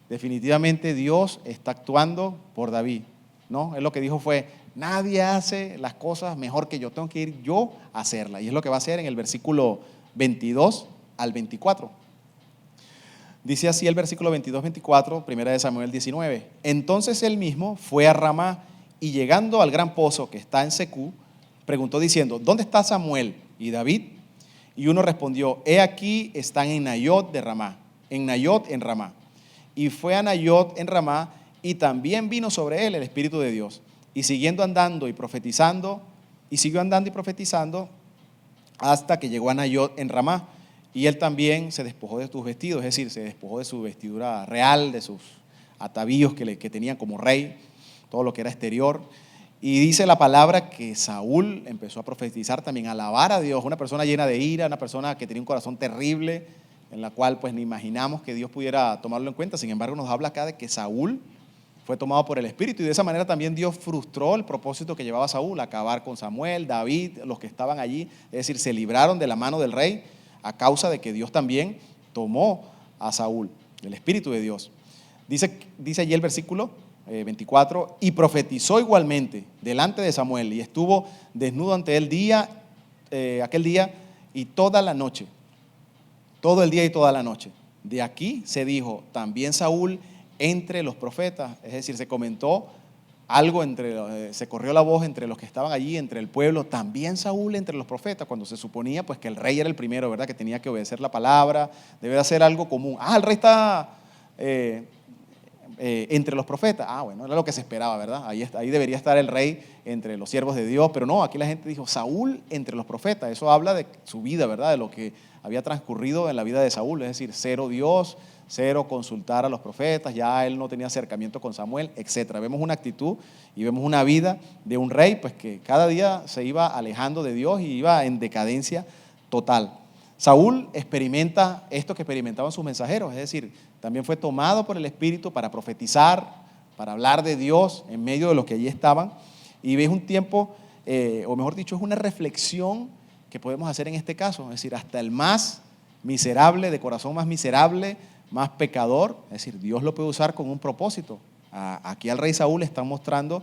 definitivamente Dios está actuando por David, ¿no? Él lo que dijo fue, nadie hace las cosas mejor que yo, tengo que ir yo a hacerlas. Y es lo que va a hacer en el versículo 22 al 24. Dice así el versículo 22-24, primera de Samuel 19. Entonces él mismo fue a Ramá y llegando al gran pozo que está en Secú, preguntó diciendo, ¿dónde está Samuel y David? Y uno respondió, he aquí están en Nayot de Ramá, en Nayot en Ramá. Y fue a Nayot en Ramá y también vino sobre él el Espíritu de Dios. Y siguiendo andando y profetizando, y siguió andando y profetizando hasta que llegó a Nayot en Ramá. Y él también se despojó de sus vestidos, es decir, se despojó de su vestidura real, de sus atavíos que tenían como rey, todo lo que era exterior. Y dice la palabra que Saúl empezó a profetizar también, a alabar a Dios, una persona llena de ira, una persona que tenía un corazón terrible, en la cual pues ni imaginamos que Dios pudiera tomarlo en cuenta. Sin embargo, nos habla acá de que Saúl fue tomado por el Espíritu y de esa manera también Dios frustró el propósito que llevaba Saúl, acabar con Samuel, David, los que estaban allí, es decir, se libraron de la mano del rey a causa de que Dios también tomó a Saúl, el Espíritu de Dios. Dice allí el versículo 24, y profetizó igualmente delante de Samuel y estuvo desnudo ante él aquel día y toda la noche, todo el día y toda la noche. De aquí se dijo, también Saúl entre los profetas, es decir, se comentó algo se corrió la voz entre los que estaban allí, entre el pueblo, también Saúl entre los profetas, cuando se suponía pues que el rey era el primero, ¿verdad? Que tenía que obedecer la palabra, debe hacer algo común. El rey está entre los profetas. Bueno, era lo que se esperaba, ¿verdad? Ahí debería estar el rey entre los siervos de Dios, pero no, aquí la gente dijo, Saúl entre los profetas. Eso habla de su vida, ¿verdad? De lo que había transcurrido en la vida de Saúl, es decir, cero Dios, cero consultar a los profetas, ya él no tenía acercamiento con Samuel, etc. Vemos una actitud y vemos una vida de un rey pues que cada día se iba alejando de Dios y iba en decadencia total. Saúl experimenta esto que experimentaban sus mensajeros, es decir, también fue tomado por el Espíritu para profetizar, para hablar de Dios en medio de los que allí estaban. Y ves un tiempo, o mejor dicho, es una reflexión que podemos hacer en este caso, es decir, hasta el más miserable, de corazón más miserable, más pecador, es decir, Dios lo puede usar con un propósito. Aquí al rey Saúl le está mostrando,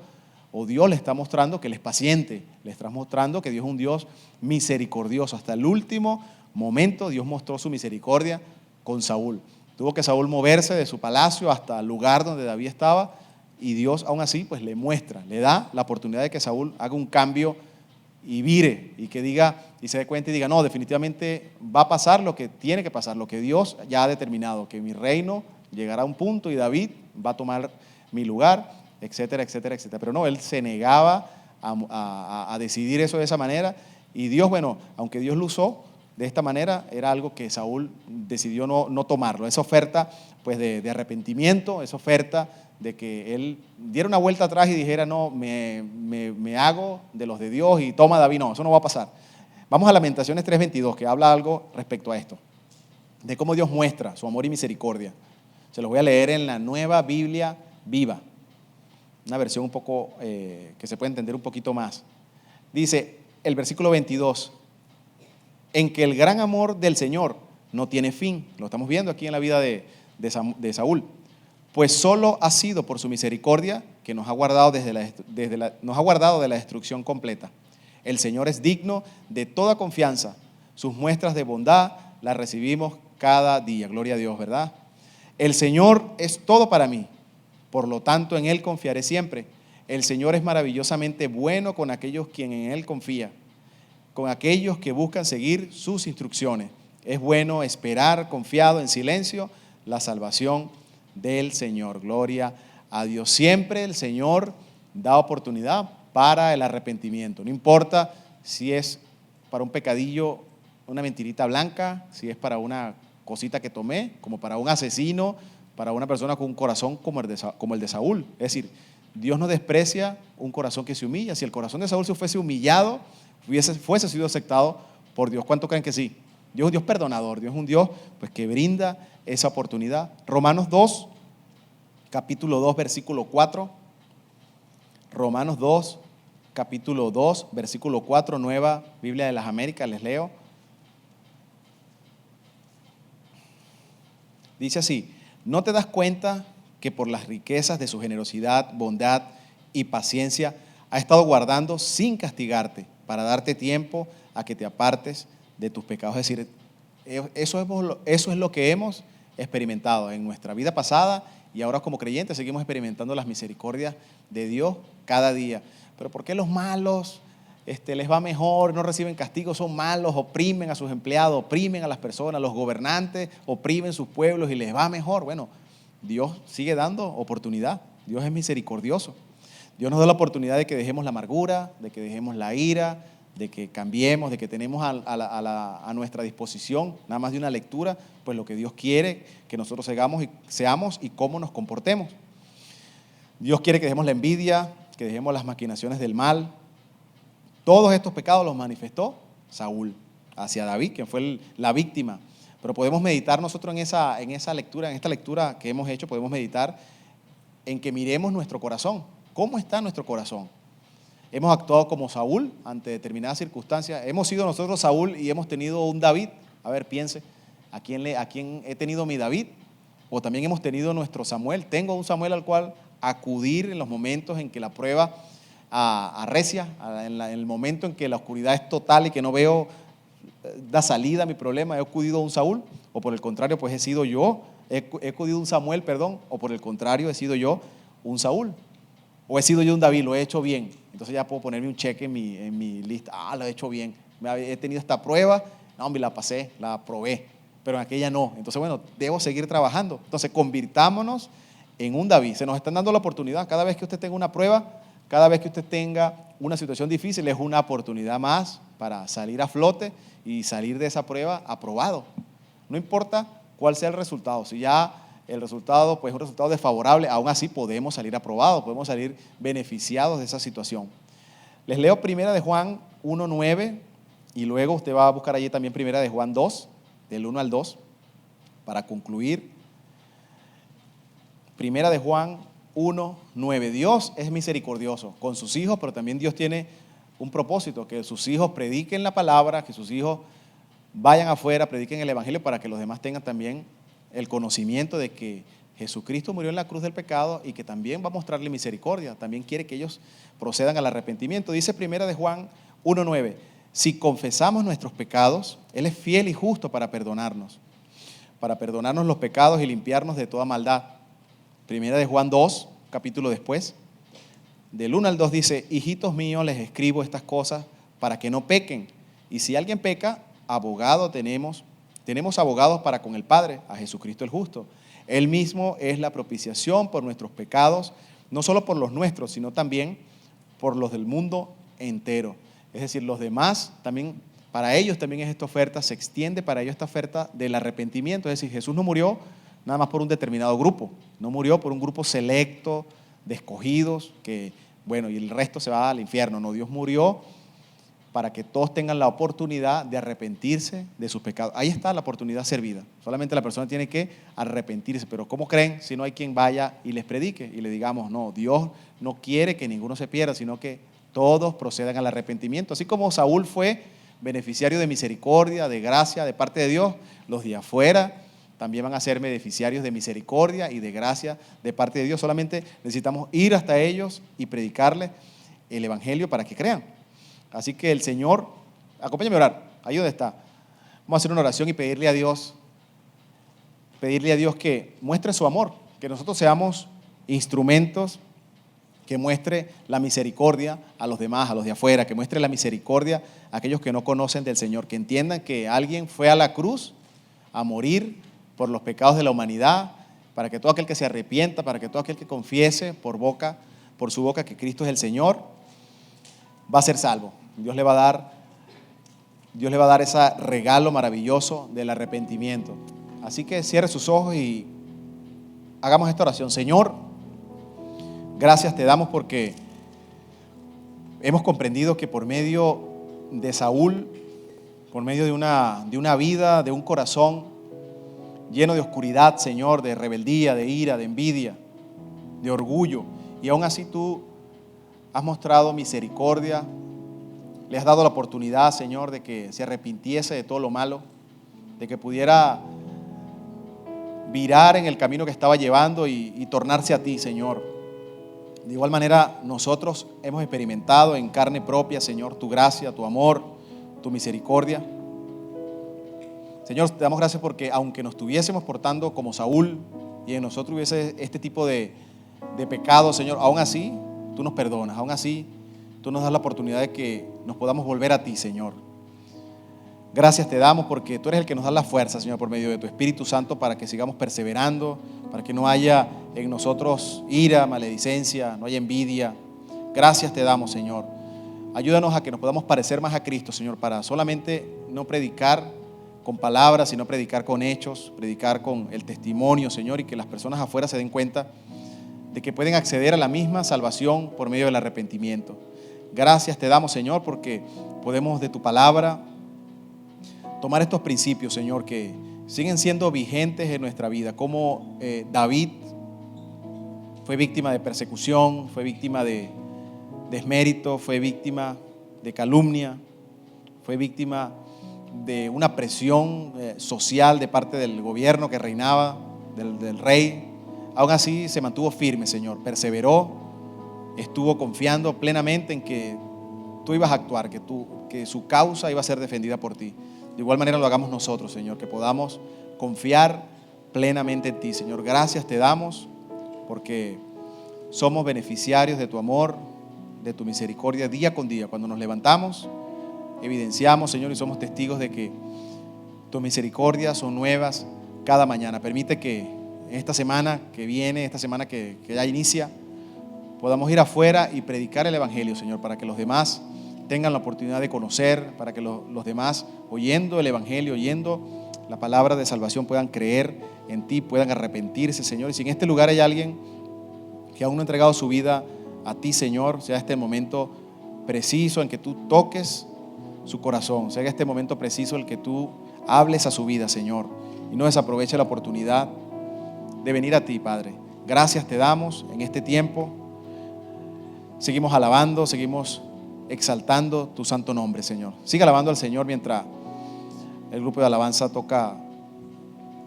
o Dios le está mostrando que él es paciente, le está mostrando que Dios es un Dios misericordioso. Hasta el último momento Dios mostró su misericordia con Saúl. Tuvo que Saúl moverse de su palacio hasta el lugar donde David estaba y Dios aún así pues le muestra, le da la oportunidad de que Saúl haga un cambio y vire y que diga y se dé cuenta y diga, no, definitivamente va a pasar lo que tiene que pasar, lo que Dios ya ha determinado, que mi reino llegará a un punto y David va a tomar mi lugar, etcétera, etcétera, etcétera. Pero no, él se negaba a decidir eso de esa manera y Dios, bueno, aunque Dios lo usó de esta manera, era algo que Saúl decidió no tomarlo, esa oferta pues de arrepentimiento, esa oferta de que él diera una vuelta atrás y dijera, no, me hago de los de Dios y toma David, no, eso no va a pasar. Vamos a Lamentaciones 3:22, que habla algo respecto a esto, de cómo Dios muestra su amor y misericordia. Se los voy a leer en la Nueva Biblia Viva, una versión un poco que se puede entender un poquito más. Dice el versículo 22, en que el gran amor del Señor no tiene fin. Lo estamos viendo aquí en la vida de Saúl. Pues solo ha sido por su misericordia que nos ha guardado nos ha guardado de la destrucción completa. El Señor es digno de toda confianza. Sus muestras de bondad las recibimos cada día. Gloria a Dios, ¿verdad? El Señor es todo para mí. Por lo tanto, en Él confiaré siempre. El Señor es maravillosamente bueno con aquellos quien en Él confía, con aquellos que buscan seguir sus instrucciones. Es bueno esperar confiado en silencio la salvación del Señor. Gloria a Dios. Siempre el Señor da oportunidad para el arrepentimiento. No importa si es para un pecadillo, una mentirita blanca, si es para una cosita que tomé, como para un asesino, para una persona con un corazón como el de Saúl. Es decir, Dios no desprecia un corazón que se humilla. Si el corazón de Saúl se fuese humillado, fuese sido aceptado por Dios. ¿Cuánto creen que sí? Dios es un Dios perdonador, Dios es un Dios pues, que brinda esa oportunidad. Romanos 2, capítulo 2, versículo 4. Romanos 2, capítulo 2, versículo 4, Nueva Biblia de las Américas, les leo. Dice así, ¿no te das cuenta que por las riquezas de su generosidad, bondad y paciencia ha estado guardando sin castigarte para darte tiempo a que te apartes de tus pecados? Es decir, eso es lo que hemos experimentado en nuestra vida pasada y ahora como creyentes seguimos experimentando las misericordias de Dios cada día. Pero ¿por qué los malos les va mejor, no reciben castigo, son malos, oprimen a sus empleados, oprimen a las personas, los gobernantes oprimen sus pueblos y les va mejor? Bueno, Dios sigue dando oportunidad, Dios es misericordioso. Dios nos da la oportunidad de que dejemos la amargura, de que dejemos la ira, de que cambiemos, de que tenemos a nuestra disposición, nada más de una lectura, pues lo que Dios quiere que nosotros seamos y cómo nos comportemos. Dios quiere que dejemos la envidia, que dejemos las maquinaciones del mal. Todos estos pecados los manifestó Saúl hacia David, quien fue la víctima. Pero podemos meditar nosotros en esta lectura que hemos hecho, podemos meditar en que miremos nuestro corazón. ¿Cómo está nuestro corazón? Hemos actuado como Saúl ante determinadas circunstancias. Hemos sido nosotros Saúl y hemos tenido un David. A ver, piense, ¿a quién he tenido mi David? O también hemos tenido nuestro Samuel. Tengo un Samuel al cual acudir en los momentos en que la prueba arrecia, en el momento en que la oscuridad es total y que no veo da salida a mi problema. ¿He acudido a un Saúl? O por el contrario, pues he sido yo, he acudido a un Samuel, perdón, o por el contrario, he sido yo un Saúl. O he sido yo un David, lo he hecho bien. Entonces ya puedo ponerme un cheque en mi lista. Lo he hecho bien. He tenido esta prueba, no, me la pasé, la aprobé, pero en aquella no. Entonces, bueno, debo seguir trabajando. Entonces, convirtámonos en un David. Se nos están dando la oportunidad. Cada vez que usted tenga una prueba, cada vez que usted tenga una situación difícil, es una oportunidad más para salir a flote y salir de esa prueba aprobado. No importa cuál sea el resultado. Si ya el resultado pues es un resultado desfavorable, aún así podemos salir aprobados, podemos salir beneficiados de esa situación. Les leo primera de Juan 1:9 y luego usted va a buscar allí también primera de Juan 2, del 1 al 2, para concluir. Primera de Juan 1:9. Dios es misericordioso con sus hijos, pero también Dios tiene un propósito, que sus hijos prediquen la palabra, que sus hijos vayan afuera, prediquen el evangelio para que los demás tengan también el conocimiento de que Jesucristo murió en la cruz del pecado y que también va a mostrarle misericordia, también quiere que ellos procedan al arrepentimiento. Dice primera de Juan 1:9, si confesamos nuestros pecados, Él es fiel y justo para perdonarnos los pecados y limpiarnos de toda maldad. Primera de Juan 2, capítulo después, del 1 al 2 dice, hijitos míos, les escribo estas cosas para que no pequen. Y si alguien peca, tenemos abogados para con el Padre, a Jesucristo el justo. Él mismo es la propiciación por nuestros pecados, no solo por los nuestros, sino también por los del mundo entero. Es decir, los demás también, para ellos también es esta oferta, se extiende para ellos esta oferta del arrepentimiento. Es decir, Jesús no murió nada más por un determinado grupo, no murió por un grupo selecto de escogidos, que bueno, y el resto se va al infierno. No, Dios murió para que todos tengan la oportunidad de arrepentirse de sus pecados. Ahí está la oportunidad servida. Solamente la persona tiene que arrepentirse. Pero ¿cómo creen si no hay quien vaya y les predique y le digamos, no, Dios no quiere que ninguno se pierda, sino que todos procedan al arrepentimiento? Así como Saúl fue beneficiario de misericordia, de gracia de parte de Dios, los de afuera también van a ser beneficiarios de misericordia y de gracia de parte de Dios. Solamente necesitamos ir hasta ellos y predicarles el evangelio para que crean. Así que el Señor, acompáñame a orar, ahí donde está. Vamos a hacer una oración y pedirle a Dios que muestre su amor, que nosotros seamos instrumentos que muestre la misericordia a los demás, a los de afuera, que muestre la misericordia a aquellos que no conocen del Señor, que entiendan que alguien fue a la cruz a morir por los pecados de la humanidad, para que todo aquel que se arrepienta, para que todo aquel que confiese por su boca que Cristo es el Señor, va a ser salvo. Dios le va a dar ese regalo maravilloso del arrepentimiento. Así que cierre sus ojos y hagamos esta oración. Señor, gracias te damos porque hemos comprendido que por medio de Saúl, por medio de una vida, de un corazón lleno de oscuridad, Señor, de rebeldía, de ira, de envidia, de orgullo, y aún así tú has mostrado misericordia, le has dado la oportunidad, Señor, de que se arrepintiese de todo lo malo, de que pudiera virar en el camino que estaba llevando y tornarse a ti, Señor. De igual manera, nosotros hemos experimentado en carne propia, Señor, tu gracia, tu amor, tu misericordia. Señor, te damos gracias porque aunque nos estuviésemos portando como Saúl y en nosotros hubiese este tipo de pecado, Señor, aún así tú nos perdonas, aún así tú nos das la oportunidad de que nos podamos volver a ti, Señor. Gracias te damos porque tú eres el que nos da la fuerza, Señor, por medio de tu Espíritu Santo para que sigamos perseverando, para que no haya en nosotros ira, maledicencia, no haya envidia. Gracias te damos, Señor. Ayúdanos a que nos podamos parecer más a Cristo, Señor, para solamente no predicar con palabras, sino predicar con hechos, predicar con el testimonio, Señor, y que las personas afuera se den cuenta de que pueden acceder a la misma salvación por medio del arrepentimiento. Gracias te damos, Señor, porque podemos de tu palabra tomar estos principios, Señor, que siguen siendo vigentes en nuestra vida, como David fue víctima de persecución, fue víctima de desmérito, fue víctima de calumnia, fue víctima de una presión social de parte del gobierno que reinaba, del rey. Aún así se mantuvo firme, Señor, perseveró, estuvo confiando plenamente en que tú ibas a actuar, que su causa iba a ser defendida por ti. De igual manera lo hagamos nosotros, Señor, que podamos confiar plenamente en ti, Señor. Gracias te damos porque somos beneficiarios de tu amor, de tu misericordia día con día. Cuando nos levantamos, evidenciamos, Señor, y somos testigos de que tus misericordias son nuevas cada mañana. Permite que esta semana que viene, esta semana que ya inicia, podamos ir afuera y predicar el evangelio, Señor, para que los demás tengan la oportunidad de conocer, para que los demás, oyendo el evangelio, oyendo la palabra de salvación, puedan creer en ti, puedan arrepentirse, Señor. Y si en este lugar hay alguien que aún no ha entregado su vida a ti, Señor, sea este momento preciso en que tú toques su corazón, sea este momento preciso en que tú hables a su vida, Señor, y no desaproveche la oportunidad de venir a ti, Padre. Gracias te damos en este tiempo. Seguimos alabando, seguimos exaltando tu santo nombre, Señor. Sigue alabando al Señor mientras el grupo de alabanza toca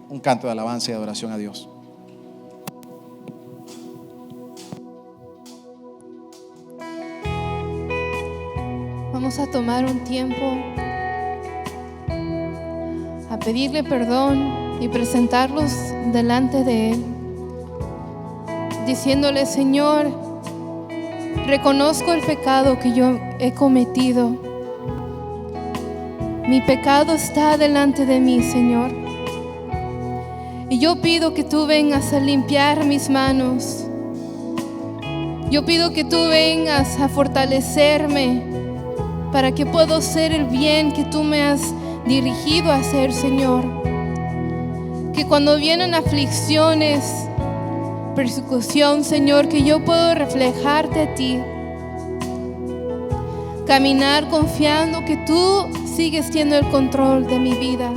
un canto de alabanza y adoración a Dios. Vamos a tomar un tiempo a pedirle perdón y presentarlos delante de Él, diciéndole: Señor, reconozco el pecado que yo he cometido. Mi pecado está delante de mí, Señor. Y yo pido que tú vengas a limpiar mis manos. Yo pido que tú vengas a fortalecerme para que pueda hacer el bien que tú me has dirigido a hacer, Señor. Que cuando vienen aflicciones, persecución, Señor, que yo puedo reflejarte a ti. caminar confiando que tú sigues teniendo el control de mi vida.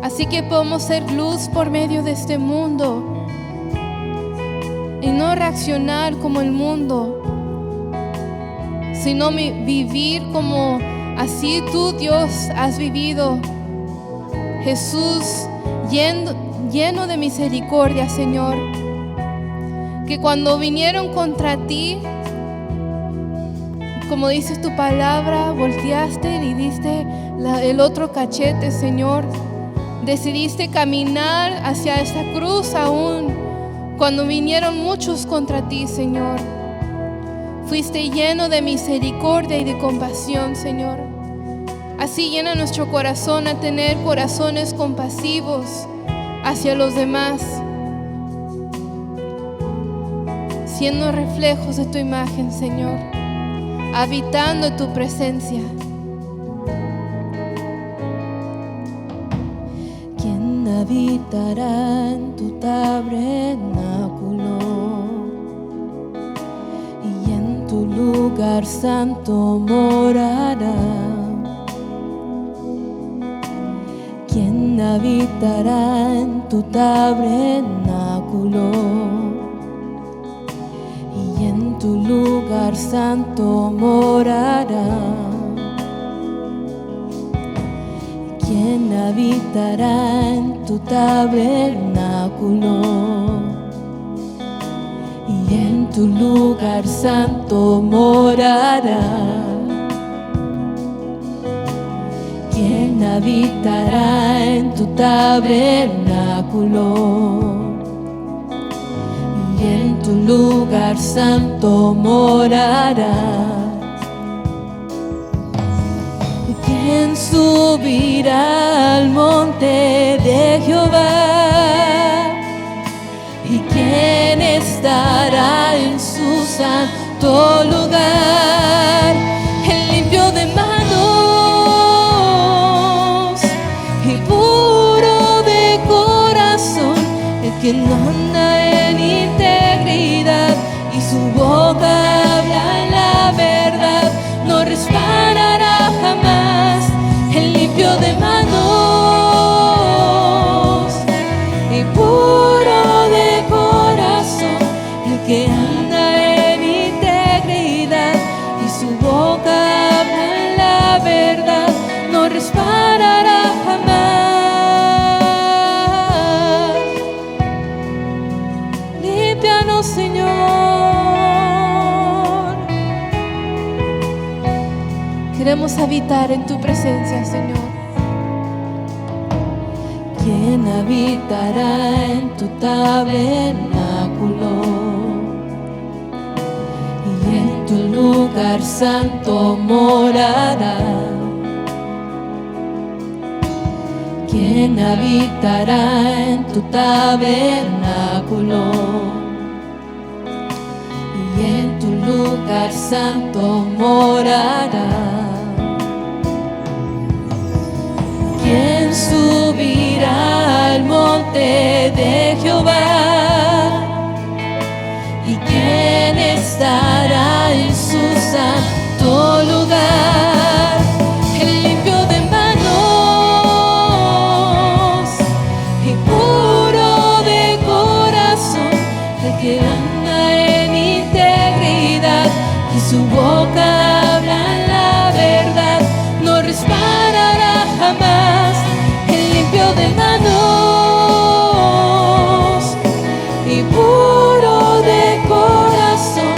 Así que podemos ser luz por medio de este mundo y no reaccionar como el mundo, sino vivir como así tú, Dios, has vivido. Jesús, lleno de misericordia, Señor, que cuando vinieron contra ti, como dice tu palabra, volteaste y diste el otro cachete, Señor. Decidiste caminar hacia esa cruz aún cuando vinieron muchos contra ti, Señor. Fuiste lleno de misericordia y de compasión, Señor. Así llena nuestro corazón a tener corazones compasivos hacia los demás, siendo reflejos de tu imagen, Señor, habitando en tu presencia. ¿Quién habitará en tu tabernáculo? Y en tu lugar santo morará. ¿Quién habitará en tu tabernáculo? Y en tu lugar santo morará. ¿Quién habitará en tu tabernáculo? Y en tu lugar santo morará. ¿Quién habitará en tu tabernáculo? Y en tu lugar santo morará. ¿Quién subirá al monte de Jehová? ¿Y quién estará en su santo lugar? El limpio de manos y puro de corazón, el que no anda en integridad y su boca habla la verdad, no resbalará jamás. El limpio de manos y puro de corazón, el que anda en integridad y su boca habla la verdad, no resbalará jamás. Límpianos, Señor. Queremos habitar en tu presencia, Señor. ¿Quién habitará en tu tabernáculo? Y en tu lugar santo morará. ¿Quién habitará en tu tabernáculo? Y en tu lugar santo morará. ¿Quién subirá al monte de Jehová? ¿Y quién estará en su santo lugar? El limpio de manos y puro de corazón, el que anda en integridad y su boca habla la verdad, no resbalará jamás. El limpio de manos y puro de corazón,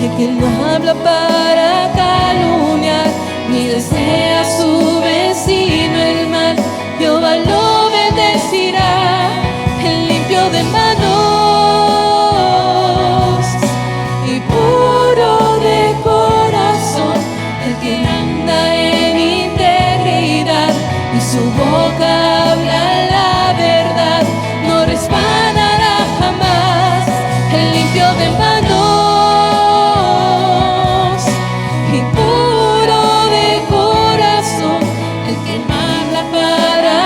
el que no habla para calumniar ni desea a su vecino el mal, Jehová lo bendecirá. El limpio de manos y puro de corazón, el que anda en integridad y su boca habla la verdad, no resbalará jamás. El limpio de manos y puro de corazón, el que no habla para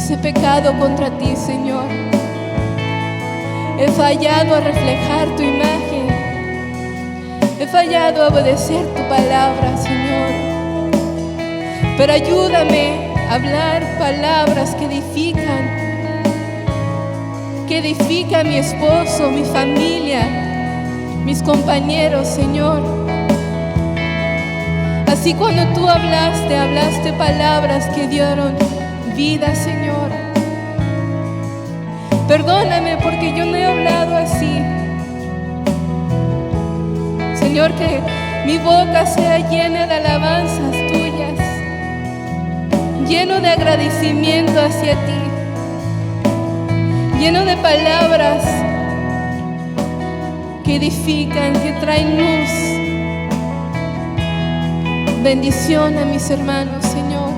veces he pecado contra ti, Señor. He fallado a reflejar tu imagen. He fallado a obedecer tu palabra, Señor. Pero ayúdame a hablar palabras que edifican a mi esposo, mi familia, mis compañeros, Señor. Así cuando tú hablaste palabras que dieron vida, Señor. Perdóname porque yo no he hablado así. Señor, que mi boca sea llena de alabanzas tuyas, lleno de agradecimiento hacia ti, lleno de palabras que edifican, que traen luz, bendición a mis hermanos, Señor.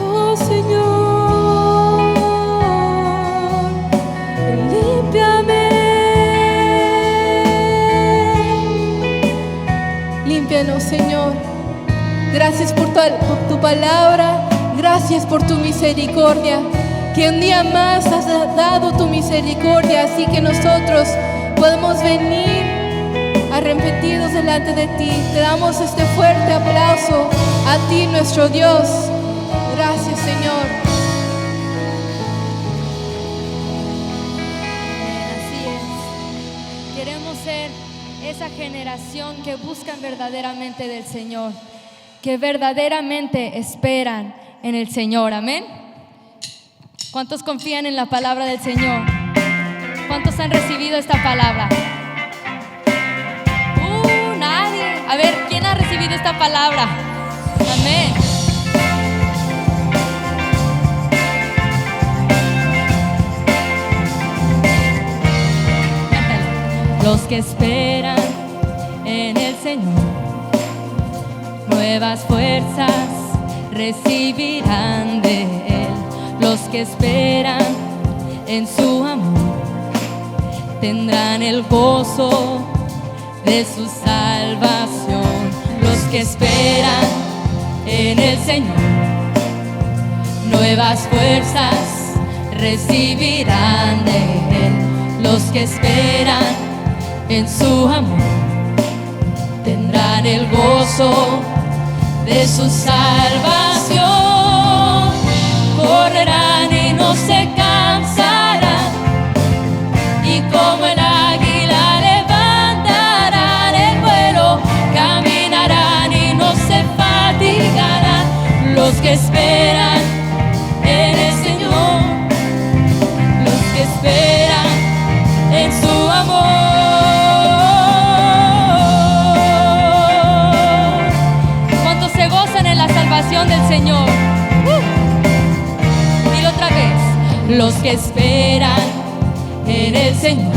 Oh, Señor, límpiame. Límpianos, Señor. Gracias por tu palabra. Gracias por tu misericordia. Que un día más has dado tu misericordia, así que nosotros podemos venir arrepentidos delante de ti. Te damos este fuerte aplauso a ti, nuestro Dios. Gracias, Señor. Así es. Queremos ser esa generación que buscan verdaderamente del Señor, que verdaderamente esperan en el Señor. Amén. ¿Cuántos confían en la palabra del Señor? ¿Cuántos han recibido esta palabra? Nadie. A ver, ¿quién ha recibido esta palabra? Amén. Los que esperan en el Señor, nuevas fuerzas recibirán de Él. Los que esperan en su amor tendrán el gozo de su salvación. Los que esperan en el Señor, nuevas fuerzas recibirán de Él. Los que esperan en su amor tendrán el gozo de su salvación. Correrán y no se cansarán, y como el águila levantarán el vuelo, caminarán y no se fatigarán. Los que esperan en el Señor, los que esperan en su amor. ¿Cuántos se gozan en la salvación del Señor? Dilo otra vez. Los que esperan en el Señor,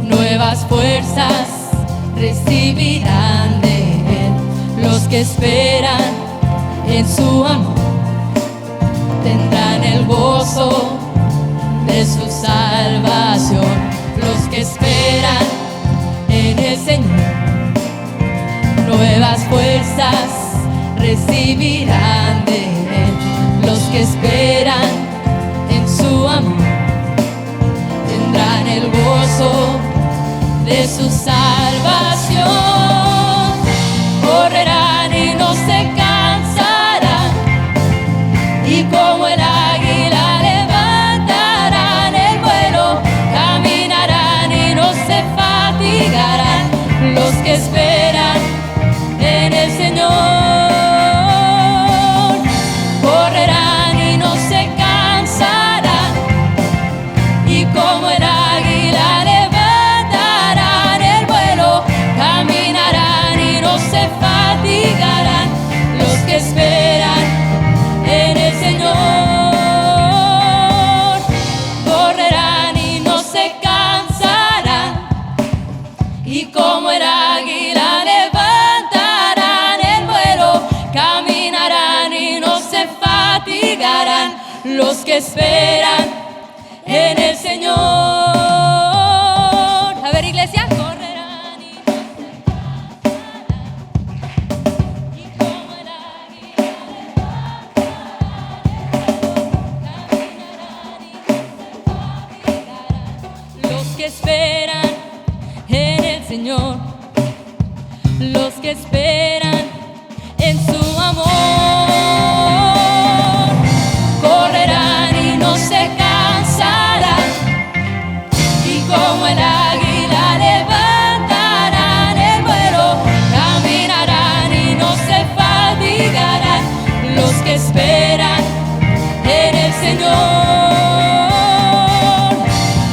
nuevas fuerzas recibirán de Él. Los que esperan en su amor tendrán el gozo de su salvación. Los que esperan en el Señor, nuevas fuerzas recibirán de Él. Los que esperan en su amor tendrán el gozo de su salvación. Correrán y no se cansarán, y como el águila levantarán el vuelo, caminarán y no se fatigarán. Los que esperan en el Señor correrán y no se cansarán, y como el águila levantarán el vuelo, caminarán y no se fatigarán. Los que esperan en el Señor correrán y no se cansarán, y como el águila levantarán el vuelo, caminarán y no se fatigarán. Los que esperan en el Señor. A ver, iglesia. Correrán y no se cansarán, y como el águila levantarán que esperan en su amor. Correrán y no se cansarán, y como el águila levantarán el vuelo, caminarán y no se fatigarán los que esperan en el Señor.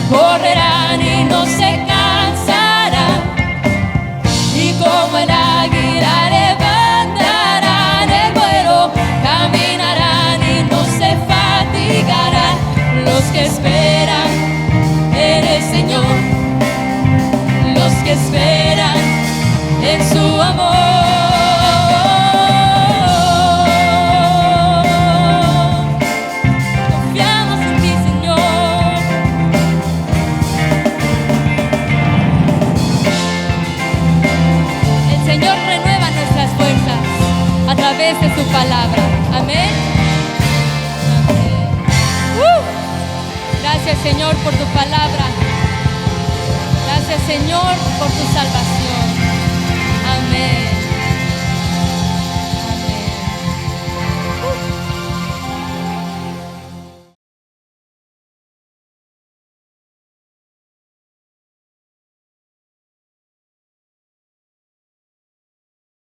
Correrán y no se cansarán, y como el águila levantarán el vuelo, caminarán y no se fatigarán los que esperan en el Señor, los que esperan en su amor. Confiamos en ti, Señor. El Señor renueva nuestras fuerzas a través de su palabra. Amén. Amén. Gracias, Señor, por tu palabra. Gracias, Señor, por tu salvación.